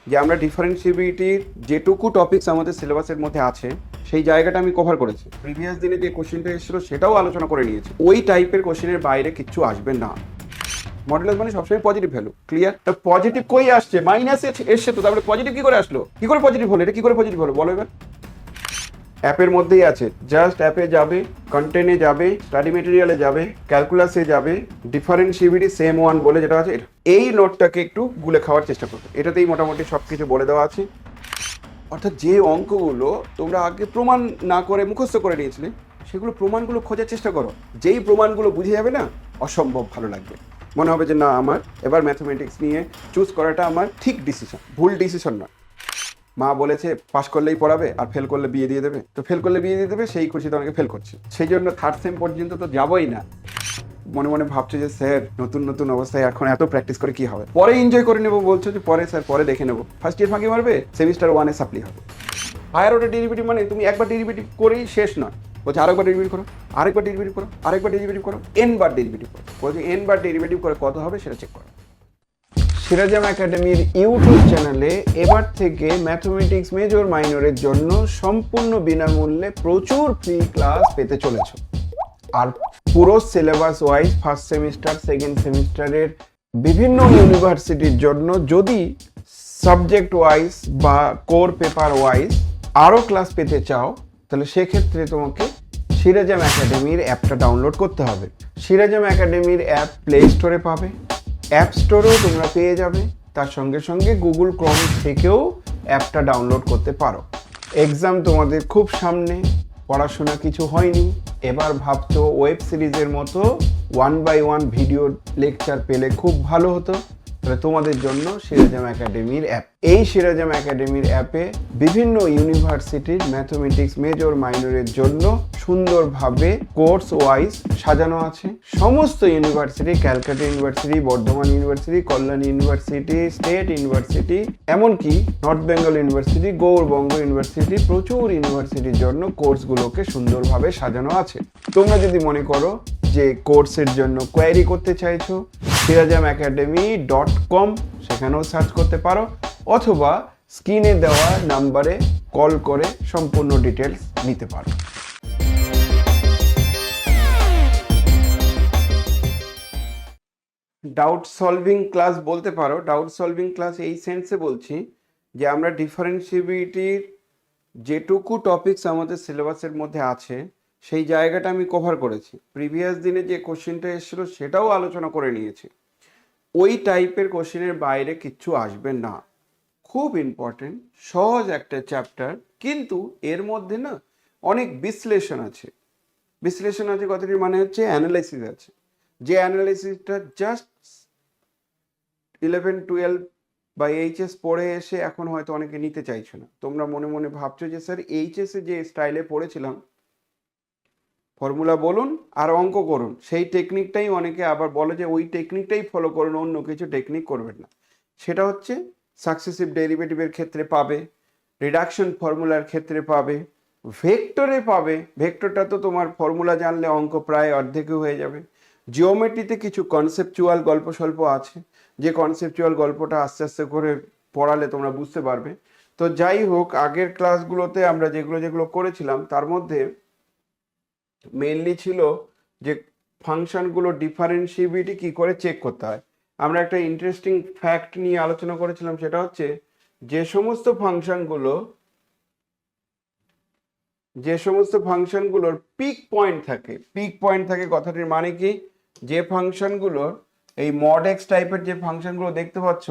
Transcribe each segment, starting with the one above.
যে আমরা ডিফারেন্সিবিলিটির যেটুকু টপিকস আমাদের সিলেবাসের মধ্যে আছে সেই জায়গাটা আমি কভার করেছি। প্রিভিয়াস দিনে যে কোশ্চেনটা এসেছিল সেটাও আলোচনা করে নিয়েছি। ওই টাইপের কোশ্চেনের বাইরে কিচ্ছু আসবে না। মডুলাস মানে সবসময় পজিটিভ ভ্যালু, ক্লিয়ার? তো পজিটিভ কই আসছে? মাইনাস এসছে, তো তারপরে পজিটিভ কি করে আসলো? কি করে পজিটিভ হলো? এটা কি করে পজিটিভ হলো বলো এবার? অ্যাপের মধ্যেই আছে, জাস্ট অ্যাপে যাবে, কন্টেন্টে যাবে, স্টাডি মেটেরিয়ালে যাবে, ক্যালকুলাসে যাবে, ডিফারেন্সিবিলিটি সেম ওয়ান বলে যেটা আছে এই নোটটাকে একটু গুলে খাওয়ার চেষ্টা করবে। এটাতেই মোটামুটি সব কিছু বলে দেওয়া আছে। অর্থাৎ যে অঙ্কগুলো তোমরা আগে প্রমাণ না করে মুখস্থ করে নিয়েছিলে সেগুলো প্রমাণগুলো খোঁজার চেষ্টা করো। যেই প্রমাণগুলো বুঝে যাবে না, অসম্ভব ভালো লাগবে। মনে হবে যে না, আমার এবার ম্যাথমেটিক্স নিয়ে চুজ করাটা আমার ঠিক ডিসিশন, ভুল ডিসিশন নয়। মা বলেছে পাস করলেই পড়াবে আর ফেল করলে বিয়ে দিয়ে দেবে, তো ফেল করলে বিয়ে দিয়ে দেবে, সেই খুশিতে অনেকে ফেল করছে। সেই জন্য থার্ড সেম পর্যন্ত তো যাবোই না। মনে মনে ভাবছো যে স্যার নতুন নতুন অবস্থায় এখন এত প্র্যাকটিস করে কি হবে, পরে এনজয় করে নেবো। বলছো যে পরে স্যার পরে দেখে নেবো, ফার্স্ট ইয়ার ফাঁকি মারবে, সেমিস্টার ওয়ানে সাপ্লি হবে। হায়ার অর্ডার ডেরিভেটিভ মানে তুমি একবার ডেরিভেটিভ করেই শেষ নয়, বলছে আরেকবার ডেরিভেটিভ করো, আরেকবার ডেরিভেটিভ করো, আরেকবার ডেরিভেটিভ করো, এন বার ডেরিভেটিভ করো। বলছে এন বার ডেরিভেটিভ করে কত হবে সেটা চেক করো। সিরাজাম একাডেমির ইউটিউব চ্যানেলে এবার থেকে ম্যাথমেটিক্স মেজর মাইনরের জন্য সম্পূর্ণ বিনামূল্যে প্রচুর ফ্রি ক্লাস পেতে চলেছ। আর পুরো syllabus wise first semester second সেমিস্টারের বিভিন্ন ইউনিভার্সিটির জন্য যদি সাবজেক্ট ওয়াইজ বা কোর পেপার ওয়াইজ আরও ক্লাস পেতে চাও, তাহলে সেক্ষেত্রে তোমাকে সিরাজাম একাডেমির অ্যাপটা ডাউনলোড করতে হবে। সিরাজাম একাডেমির অ্যাপ প্লে স্টোরে পাবে, অ্যাপ স্টোরেও তোমরা পেয়ে যাবে। তার সঙ্গে সঙ্গে গুগল ক্রোম থেকেও অ্যাপটা ডাউনলোড করতে পারো। এক্সাম তোমাদের খুব সামনে, পড়াশোনা কিছু হয়নি, এবার ভাবছো ওয়েব সিরিজের মতো 1 by 1 ভিডিও লেকচার পেলে খুব ভালো হতো, তাহলে তোমাদের জন্য সিরাজাম একাডেমির অ্যাপ। এই সিরাজাম একাডেমির অ্যাপে বিভিন্ন ইউনিভার্সিটির ম্যাথমেটিক্স মেজর মাইনরের জন্য সুন্দরভাবে কোর্স ওয়াইজ সাজানো আছে। সমস্ত university, Calcutta university, Bardhaman university, Kalyani university, state university, এমনকি north Bengal university, Gour Banga university, প্রচুর ইউনিভার্সিটির জন্য কোর্সগুলোকে সুন্দরভাবে সাজানো আছে। তোমরা যদি মনে করো যে কোর্সের জন্য কোয়ারি করতে চাইছো, sirazamacademy.com সেখানেও সার্চ করতে পারো, অথবা স্ক্রিনে দেওয়া নাম্বারে কল করে সম্পূর্ণ ডিটেলস নিতে পারো। ডাউট সলভিং ক্লাস বলতে পারো। ডাউট সলভিং ক্লাস এই সেন্সে বলছি যে আমরা ডিফারেন্সিবিলিটির যেটুকু টপিকস আমাদের সিলেবাসের মধ্যে আছে সেই জায়গাটা আমি কভার করেছি। প্রিভিয়াস দিনে যে কোশ্চেনটা এসেছিলো সেটাও আলোচনা করে নিয়েছি। ওই টাইপের কোশ্চেনের বাইরে কিচ্ছু আসবে না। খুব ইম্পর্টেন্ট, সহজ একটা চ্যাপ্টার, কিন্তু এর মধ্যে না অনেক বিশ্লেষণ আছে। বিশ্লেষণ আছে কথাটির মানে হচ্ছে অ্যানালাইসিস আছে, যে অ্যানালাইসিসটা জাস্ট 11-12 বা এইচএস পড়ে এসে এখন হয়তো অনেকে নিতে চাইছে না। তোমরা মনে মনে ভাবছো যে স্যার এইচএসে যে স্টাইলে পড়েছিলাম, ফর্মুলা বলুন আর অঙ্ক করুন, সেই টেকনিকটাই অনেকে আবার বলে যে ওই টেকনিকটাই ফলো করুন, অন্য কিছু টেকনিক করবেন না। সেটা হচ্ছে সাকসেসিভ ডেরিভেটিভের ক্ষেত্রে পাবে, রিডাকশন ফর্মুলার ক্ষেত্রে পাবে, ভেক্টরে পাবে। ভেক্টরটা তো তোমার ফর্মুলা জানলে অঙ্ক প্রায় অর্ধেকই হয়ে যাবে। জিওমেট্রিতে কিছু কনসেপচুয়াল গল্প স্বল্প আছে, যে কনসেপচুয়াল গল্পটা আস্তে আস্তে করে পড়ালে তোমরা বুঝতে পারবে। তো যাই হোক, আগের ক্লাসগুলোতে আমরা যেগুলো যেগুলো করেছিলাম তার মধ্যে মেইনলি ছিল যে ফাংশনগুলো ডিফারেন্সিবিলিটি কি করে চেক করতে হয়। আমরা একটা ইন্টারেস্টিং ফ্যাক্ট নিয়ে আলোচনা করেছিলাম, সেটা হচ্ছে যে সমস্ত ফাংশনগুলোর পিক পয়েন্ট থাকে, পিক পয়েন্ট থাকে কথাটির মানে কি, যে ফাংশনগুলোর এই মড এক্স টাইপের যে ফাংশনগুলো দেখতে পাচ্ছ,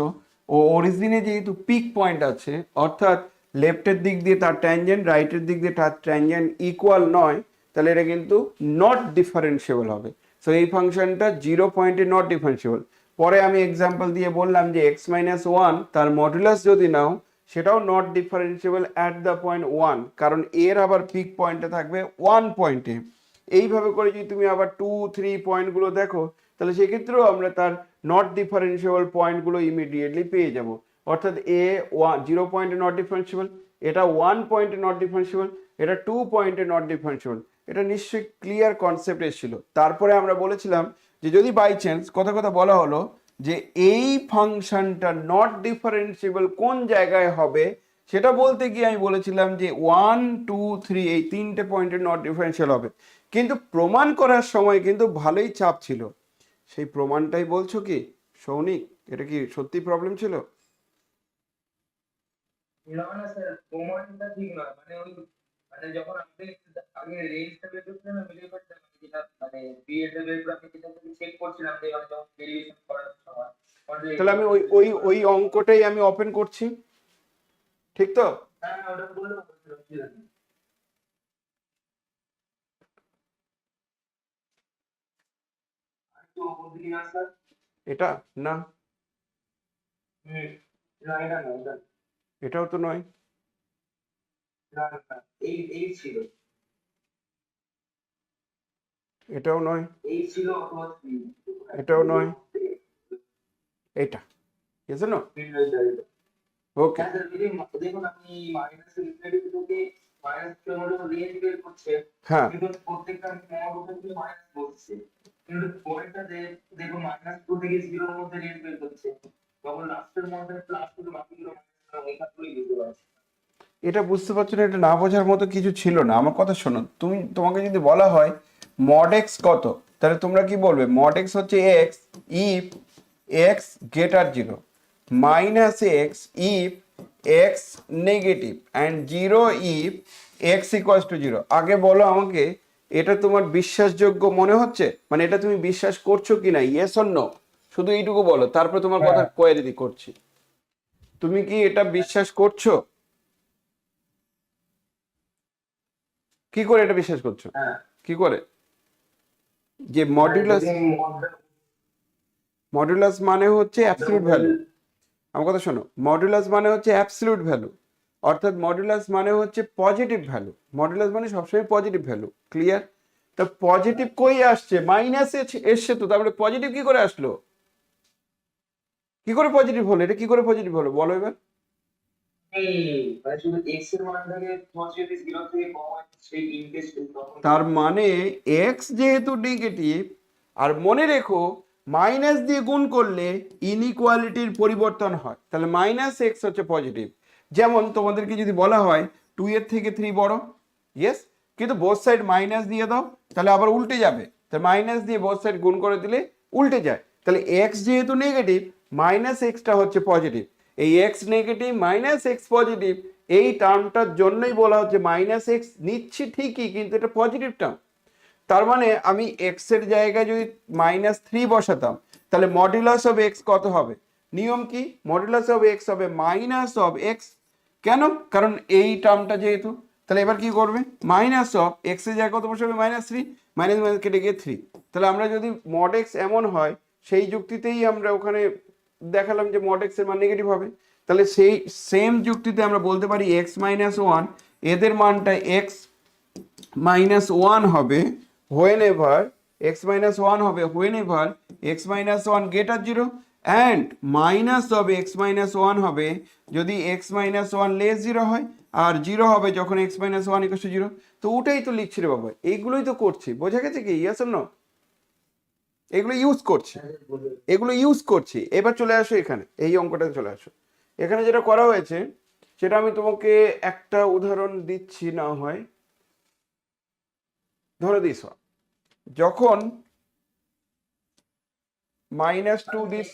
ও অরিজিনে যেহেতু পিক পয়েন্ট আছে, অর্থাৎ লেফটের দিক দিয়ে তার ট্যানজেন্ট, রাইটের দিক দিয়ে তার ট্যানজেন্ট ইকুয়াল নয়, তাহলে এটা কিন্তু নট ডিফারেন্সিয়েবল হবে। সো এই ফাংশনটা 0 পয়েন্টে নট ডিফারেন্সিয়েবল। পরে আমি এক্সাম্পল দিয়ে বললাম যে x-1 তার মডুলাস যদি নাও সেটাও not differentiable at the point 1, কারণ এর আবার পিক পয়েন্টে থাকবে 1 পয়েন্টে। এইভাবে করে যদি তুমি আবার 2-3 পয়েন্টগুলো দেখো, তাহলে সেক্ষেত্রেও আমরা তার নট ডিফারেন্সিয়েবল পয়েন্টগুলো ইমিডিয়েটলি পেয়ে যাব। অর্থাৎ এ 0 পয়েন্টে নট ডিফারেন্সিয়েবল, এটা 1 পয়েন্টে নট ডিফারেন্সিয়েবল, এটা 2 পয়েন্টে নট ডিফারেন্সিয়েবল। এটা নিশ্চয়ই ক্লিয়ার কনসেপ্ট এসেছিল। তারপরে আমরা বলেছিলাম যে যদি বাই চান্স কথা কথা বলা হলো যে এই ফাংশনটা নট ডিফারেন্সিয়েবল কোন জায়গায় হবে, সেটা বলতে গিয়ে আমি বলেছিলাম যে 1 2 3 এই তিনটে পয়েন্টে নট ডিফারেন্সিয়াল হবে, কিন্তু প্রমাণ করার সময় কিন্তু ভালোই চাপ ছিল। সেই প্রমাণটাই বলছো কি সৌনিক? এটা কি সত্যি প্রবলেম ছিল? না না স্যার, প্রমাণটা ঠিক নয়, মানে ওই মানে যখন আপনি আগে রেঞ্জটা বের করছিলেন না, মিলিয়ে করছিলেন, যেটা মানে পিরিয়ড এর বের করে আপনি যেটা চেক করছিলাম যে মানে যখন ডেরিভেশন করার সময় তাহলে আমি ওই ওই ওই অঙ্কটাই আমি ওপেন করছি, ঠিক তো? হ্যাঁ ওটা বললে অসুবিধা নেই। আর একটু ওপর দিকে যান স্যার। এটা না, হুম, না এটা না, এটা এটাও তো নয়, না না না, এই ছিল, এটাও নয়, এই ছিল অথবা এটাও নয়, এটা ঠিক না? ওকে। হ্যাঁ স্যার, যদি দেখুন আপনি মাইনাস ইনফিনিটি থেকে মাইনাস রেঞ্জ বের করছেন, হ্যাঁ, কিন্তু প্রত্যেকটা মড ওপেন থেকে মাইনাস বসছে, কিন্তু পরেরটা দেখুন মাইনাস টু থেকে জিরোর মধ্যে রেঞ্জ বের করছে, তখন লাস্টের মধ্যে প্লাস টু বাকিগুলো মাইনাস একাত্তরই দিতে পারছে। এটা বুঝতে পারছো না? এটা না বোঝার মতো কিছু ছিল না। আমার কথা শোনো, তোমাকে যদি বলা হয় মড এক্স কত, তাহলে তোমরা কি বলবে? মড এক্স হচ্ছে x if x greater zero, minus x if x negative, and zero if x equals two zero. আগে বলো আমাকে, এটা তোমার বিশ্বাসযোগ্য মনে হচ্ছে? মানে এটা তুমি বিশ্বাস করছো কি না, ইয়েস অর নো? শুধু এইটুকু বলো, তারপরে তোমার কথা কোয়ারি করছি। তুমি কি এটা বিশ্বাস করছো? কি করে এটা বিশ্বাস করছো? হ্যাঁ, কি করে? যে মানে মডুলাস, যদি মডটা মডুলাস মানে হচ্ছে মডের অ্যাবসলিউট মধ্যে ভ্যালু। আমার কথা শোনো, মডুলাস মানে হচ্ছে অ্যাবসলিউট ভ্যালু, অর্থাৎ মডুলাস মানে হচ্ছে পজিটিভ ভ্যালু। মডুলাস মানে সবসময় পজিটিভ ভ্যালু, ক্লিয়ার? তা পজিটিভ কই আসছে? মাইনাস এসছে তো, তারপরে পজিটিভ কি করে আসলো? কি করে পজিটিভ হলো? এটা কি করে পজিটিভ হলো বলো এবার? এই মানে শুধু এক্স এর মানটাকে তোমার যদি জিরো থেকে কম হয় সেই ইনকেস তখন তার মানে এক্স যেহেতু নেগেটিভ, আর মনে রেখো মাইনাস দিয়ে গুণ করলে ইনইকুয়ালিটির পরিবর্তন হয়, তাহলে মাইনাস এক্স হচ্ছে পজিটিভ। যেমন তোমাদেরকে যদি বলা হয় 2 এর থেকে 3 বড়, ইয়েস, কিন্তু বোথ সাইড মাইনাস দিয়ে দাও, তাহলে আবার উল্টে যাবে। তাহলে মাইনাস দিয়ে বোথ সাইড গুণ করে দিলে উল্টে যায়, তাহলে এক্স যেহেতু নেগেটিভ, মাইনাস এক্সটা হচ্ছে পজিটিভ। এই x negative minus x positive, এই টার্মটার জন্যই বলা হচ্ছে মাইনাস এক্স নিচ্ছি ঠিকই, কিন্তু এটা পজিটিভ টার্ম। তার মানে আমি এক্স এর জায়গায় যদি -3 বসাতাম, তাহলে মডুলাস অফ এক্স কত হবে? নিয়ম কি? মডুলাস অফ এক্স হবে মাইনাস অফ এক্স। কেন? কারণ এই টার্মটা যেহেতু। তাহলে এবার কি করবে? মাইনাস অফ এক্স এর জায়গায় কত বসাবে? -3, মাইনাস মাইনাস কেটে গিয়ে 3। তাহলে আমরা যদি মড এক্স এমন হয়, সেই যুক্তিতেই আমরা ওখানে দেখালাম যে মড এক্স এর মান নেগেটিভ হবে। তাহলে সেই সেম যুক্তিতে আমরা বলতে পারি x-1 এদের মানটা x-1 হবে হোয়েন এভার x-1 হবে when ever x-1 greater zero, and minus হবে x-1 হবে যদি x-1 লেস জিরো হয়, আর জিরো হবে যখন x-1 ইকুয়াল টু জিরো। তো ওটাই তো লিখছি রে বাবা, এইগুলোই তো করছি, বোঝা গেছে কি? Yes or no? এগুলো ইউজ করছি, এগুলো ইউজ করছি। এবার চলে আসো এখানে, এই অঙ্কটাতে চলে আসো। এখানে যেটা করা হয়েছে সেটা আমি তোমাকে একটা উদাহরণ দিচ্ছি, না হয় ধরে দিস, যখন -2 দিস,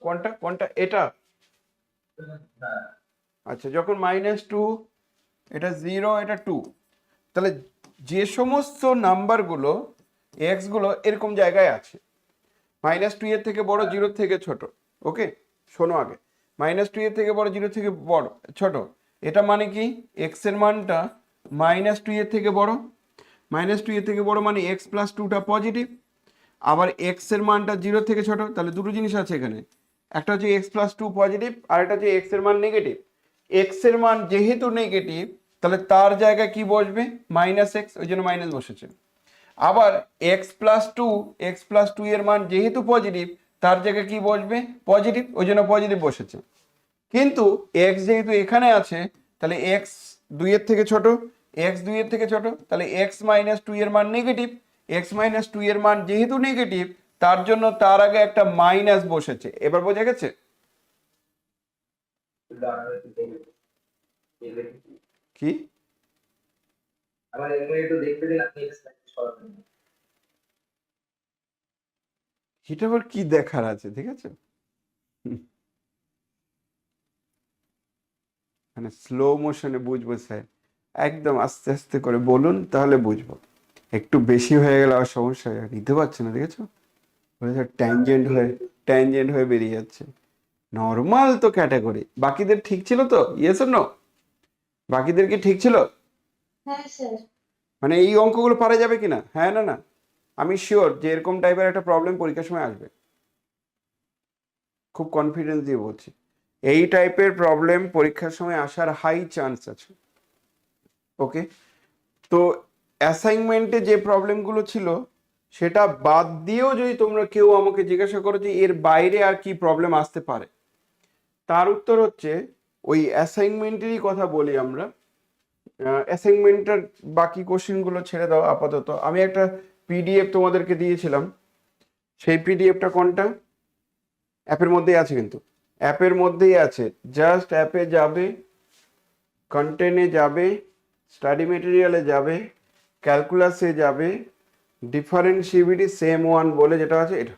কোনটা কোনটা এটা? আচ্ছা, যখন -2, এটা 0, এটা 2, তাহলে যে সমস্ত নাম্বারগুলো এক্স গুলো এরকম জায়গায় আছে, -2 এর থেকে বড়, 0 থেকে ছোট, ওকে? শোনো আগে, -2 এর থেকে বড়, 0 থেকে বড় ছোট, এটা মানে কি? এক্স এর মানটা -2 এর থেকে বড়, -2 এর থেকে বড় মানে x+2টা পজিটিভ, আবার এক্স এর মানটা 0 থেকে ছোট, তাহলে দুটো জিনিস আছে এখানে, একটা হচ্ছে x+2 পজিটিভ, আর একটা হচ্ছে এক্স এর মান নেগেটিভ। এক্স এর মান যেহেতু নেগেটিভ, তাহলে তার জায়গায় কি বসবে? -x, ওই জন্য মাইনাস বসেছে। আবার x+2 এর মান যেহেতু পজিটিভ, তার জায়গায় কি বসবে? পজিটিভ, ওই জন্য পজিটিভ বসেছে। কিন্তু এক্স যেহেতু এখানে আছে, তাহলে এক্স 2 এর থেকে ছোট, এক্স 2 এর থেকে ছোট, তাহলে x-2 এর মান নেগেটিভ। x-2 এর মান যেহেতু নেগেটিভ, তার জন্য তার আগে একটা মাইনাস বসেছে, এবার বোঝা গেছে? কি আমার এমনি একটু দেখতে দিন, আপনি সরাবেন। এটা আবার কি দেখার আছে? ঠিক আছে, মানে স্লো মোশনে বুঝবো স্যার, একদম আস্তে আস্তে করে বলুন তাহলে বুঝবো। একটু বেশি হয়ে গেলে আর সমস্যা হয়, নিতে পারছে না, দেখেছো? ট্যানজেন্ট হয়ে বেরিয়ে যাচ্ছে। নর্মাল তো ক্যাটাগরি, বাকিদের ঠিক ছিল তো? Yes or no? বাকিদের কি ঠিক ছিল? হ্যাঁ স্যার। মানে এই অঙ্কগুলো পারা যাবে কিনা, হ্যাঁ না না? আমি শিওর যে এরকম টাইপের একটা প্রবলেম পরীক্ষার সময় আসবে, খুব কনফিডেন্স দিয়ে বলছি। এই টাইপের প্রবলেম পরীক্ষার সময় আসার হাই চান্স আছে। ওকে, তো অ্যাসাইনমেন্টে যে প্রবলেমগুলো ছিল সেটা বাদ দিয়েও যদি তোমরা কেউ আমাকে জিজ্ঞাসা করো যে এর বাইরে আর কি প্রবলেম আসতে পারে, তার উত্তর হচ্ছে ওই অ্যাসাইনমেন্টেরই কথা বলি আমরা। অ্যাসাইনমেন্টের বাকি কোশ্চেনগুলো ছেড়ে দাও আপাতত। আমি একটা পিডিএফ তোমাদেরকে দিয়েছিলাম, সেই পিডিএফটা কোনটা? অ্যাপের মধ্যেই আছে, কিন্তু অ্যাপের মধ্যেই আছে। জাস্ট অ্যাপে যাবে, কন্টেন্টে যাবে, স্টাডি মেটেরিয়ালে যাবে, ক্যালকুলাসে যাবে, ডিফারেন্সিবিলিটি সেম ওয়ান বলে যেটা আছে এটা,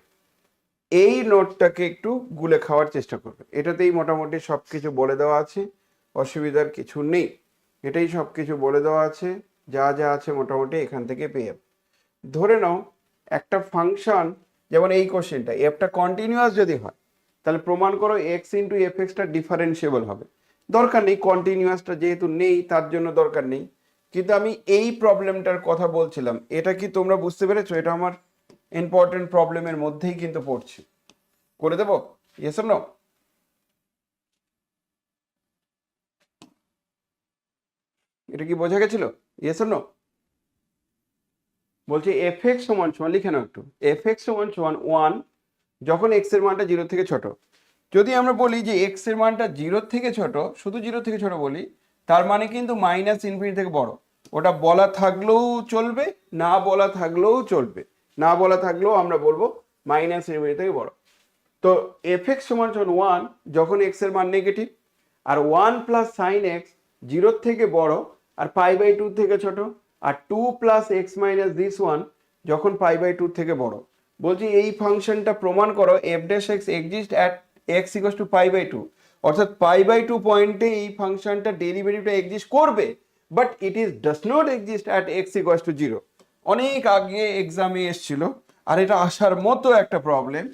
এই নোটটাকে একটু গুলে খাওয়ার চেষ্টা করবে। এটাতেই মোটামুটি সব কিছু বলে দেওয়া আছে, অসুবিধার কিছু নেই। এটাই সব কিছু বলে দেওয়া আছে, যা যা আছে মোটামুটি এখান থেকে পেয়ে যাবে। ধরে নাও একটা ফাংশন, যেমন এই কোশ্চেনটা, এফটা কন্টিনিউয়াস যদি হয় তাহলে প্রমাণ করো x into F extra differentiable হবে। দরকার নেই, কন্টিনিউয়াসটা যেহেতু নেই তার জন্য দরকার নেই। কিন্তু আমি এই প্রবলেমটার কথা বলছিলাম, এটা কি তোমরা বুঝতে পেরেছো? এটা আমার ইম্পর্টেন্ট প্রবলেমের মধ্যেই কিন্তু পড়ছে। করে দেবো? Yes or no? এটা কি বোঝা গেছিল? Yes or no? বলছি এফ এক্স সমান সমান, লিখে নাও একটু, এফ এক্স সমান সমান 1 যখন এক্স এর মানটা 0 থেকে ছোট। যদি আমরা বলি যে এক্স এর মানটা 0 থেকে ছোট, শুধু 0 থেকে ছোট বলি, তার মানে কিন্তু মাইনাস ইনফিনিটি থেকে বড়। ওটা বলা থাকলেও চলবে, না বলা থাকলেও চলবে। না বলা থাকলেও আমরা বলবো মাইনাস ইনফিনিটি থেকে বড়। তো এফ এক্স সমান সমান 1 যখন এক্স এর মান নেগেটিভ, আর 1 প্লাস সাইন এক্স 0 থেকে বড় আর π/2 থেকে ছোট, আর 2 plus x minus this one যখন π/2 থেকে বড়। বলছি এই ফাংশনটা প্রমাণ করো f dash x exist at x equals to π/2, অর্থাৎ π/2 পয়েন্টে এই ফাংশনটা ডেরিভেটিভটা এক্সিস্ট করবে, but it is does not exist at x equals to 0। অনেক আগে এক্সামে এসেছিল, আর এটা আসার মতো একটা প্রবলেম,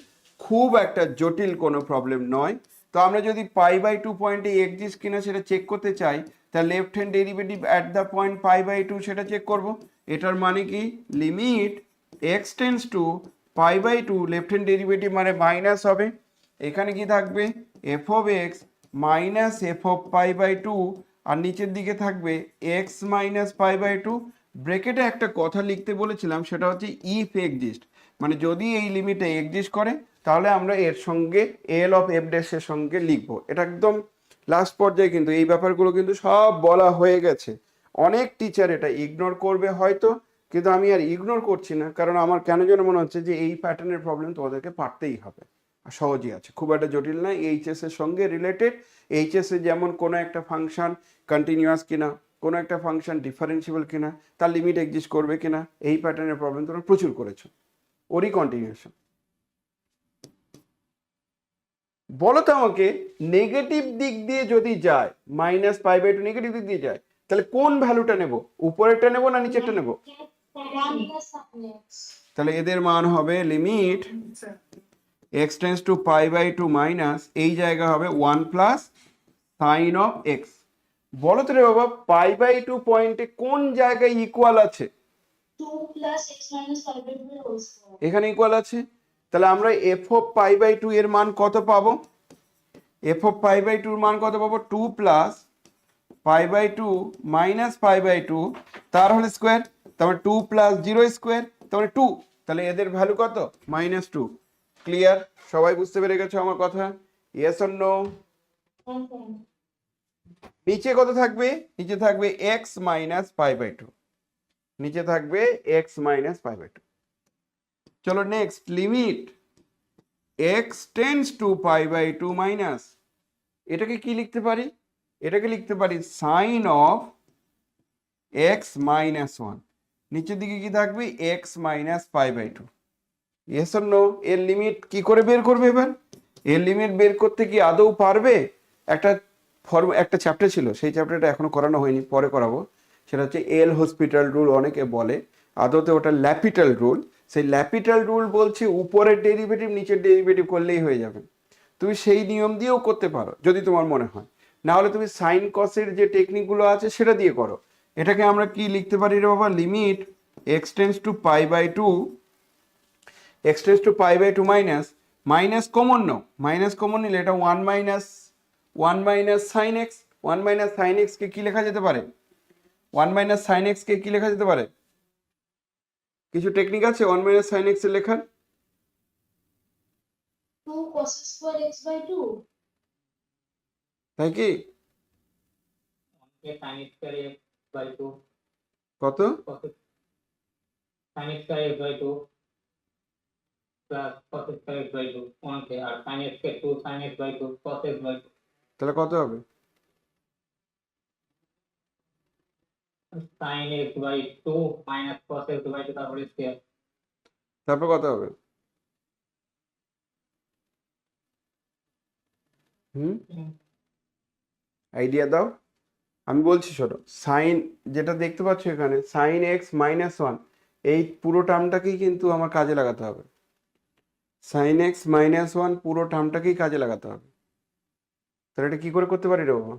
খুব একটা জটিল কোনো প্রবলেম নয়। তো আমরা যদি π/2 পয়েন্টে এক্সিস্ট কিনা সেটা চেক করতে চাই, তাহলে left hand derivative at the point π/2 সেটা চেক করব। এটার মানে কি, limit x tends to π/2, left hand derivative মানে মাইনাস হবে। এখানে কি থাকবে, f of x minus f of π/2, আর নিচের দিকে থাকবে এক্স মাইনাস π/2। ব্রেকেটে একটা কথা লিখতে বলেছিলাম, সেটা হচ্ছে ইফ এক্সিস্ট, মানে যদি এই লিমিটে এক্সিস্ট করে তাহলে আমরা এর সঙ্গে এল অফ এফ ড্যাশের সঙ্গে লিখবো। এটা একদম লাস্ট পর্যায়ে, কিন্তু এই ব্যাপারগুলো কিন্তু সব বলা হয়ে গেছে। অনেক টিচার এটা ইগনোর করবে হয়তো, কিন্তু আমি আর ইগনোর করছি না, কারণ আমার কেন যেন মনে হচ্ছে যে এই প্যাটার্নের প্রবলেম তোমাদেরকে পারতেই হবে। আর সহজই আছে, খুব একটা জটিল নয়, এইচএস এর সঙ্গে রিলেটেড। এইচএস এ যেমন কোনো একটা ফাংশন কন্টিনিউয়াস কিনা, কোনো একটা ফাংশন ডিফারেন্সিয়েবল কিনা, তার লিমিট এক্সিস্ট করবে কিনা, এই প্যাটার্নের প্রবলেম তোমরা প্রচুর করেছো। ওরই কন্টিনিউশন। বলো তো আমাকে, নেগেটিভ দিক দিয়ে যদি যায়, মাইনাস π/2 নেগেটিভ দিক দিয়ে যায়, তাহলে কোন ভ্যালুটা নেব? উপরেরটা নেব না নিচেরটা নেব? তাহলে এদের মান হবে limit x tends to π/2 minus, এই জায়গা হবে 1 প্লাস সাইন অফ এক্স। বলো তো রে বাবা, π/2 পয়েন্টে কোন জায়গায় ইকুয়াল আছে? 2 plus x minus 5/2 whole square. এখানে ইকুয়াল আছে। তাহলে আমরা এফ অফ π/2 এর মান কত পাবো? এফ অফ π/2 এর মান কত পাবো? 2 প্লাস π/2 মাইনাস π/2 তার হোল স্কোয়ার, তারপর 2 প্লাস 0 স্কোয়ার, তারপরে 2। তাহলে এদের ভ্যালু কত? -2। ক্লিয়ার? সবাই বুঝতে পেরে গেছো আমার কথা? Yes or no? নিচে কত থাকবে? নিচে থাকবে x মাইনাস π/2, নিচে থাকবে x মাইনাস π/2। চলো next, limit x tends to pi by two minus, এটাকে কি লিখতে পারি? এটাকে লিখতে পারি sine of x minus one, নিচের দিকে কি থাকবে x minus pi by two. Yes or no? এর লিমিট কি করে বের করবে এবার? এর লিমিট বের করতে কি আদৌ পারবে? একটা একটা চ্যাপ্টার ছিল, সেই চ্যাপ্টারটা এখনো করানো হয়নি, পরে করাবো। সেটা হচ্ছে এল হসপিটাল রুল অনেকে বলে, আদৌতে ওটা ল্যাপিটাল রুল। সেই ল্যাপিটাল রুল বলছে উপরের ডেরিভেটিভ নিচের ডেরিভেটিভ করলেই হয়ে যাবে। তুমি সেই নিয়ম দিয়েও করতে পারো যদি তোমার মনে হয়, না হলে তুমি সাইন কসের যে টেকনিকগুলো আছে সেটা দিয়ে করো। এটাকে আমরা কি লিখতে পারি রে বাবা? Limit x tends to pi by two, x tends to pi by two minus, minus common now, minus common নিলে এটা one minus sine x, one minus sine এক্সকে কি লেখা যেতে পারে? ওয়ান মাইনাস সাইন এক্সকে কি লেখা যেতে পারে? কিছু টেকনিক আছে ওয়ান মাইনাস সাইন এক্স এর লেখার? 2 cos square x by 2. তাই কি? sin square x by 2 কত? sin square x by 2 plus cos square x by 2 okay, R sin x K 2 sin x by 2 cos x by 2, তাহলে কত হবে? sin x by 2 minus cos x by 2 তারপরে square, তারপর কত হবে? Idea দাও। আমি বলছি শোনো, সাইন যেটা দেখতে পাচ্ছ এখানে সাইন এক্স মাইনাস ওয়ান, এই পুরো টার্মটাকেই কিন্তু আমার কাজে লাগাতে হবে। সাইন এক্স মাইনাস ওয়ান পুরো টার্মটাকেই কাজে লাগাতে হবে। তাহলে এটা কি করে করতে পারি রে বাবা?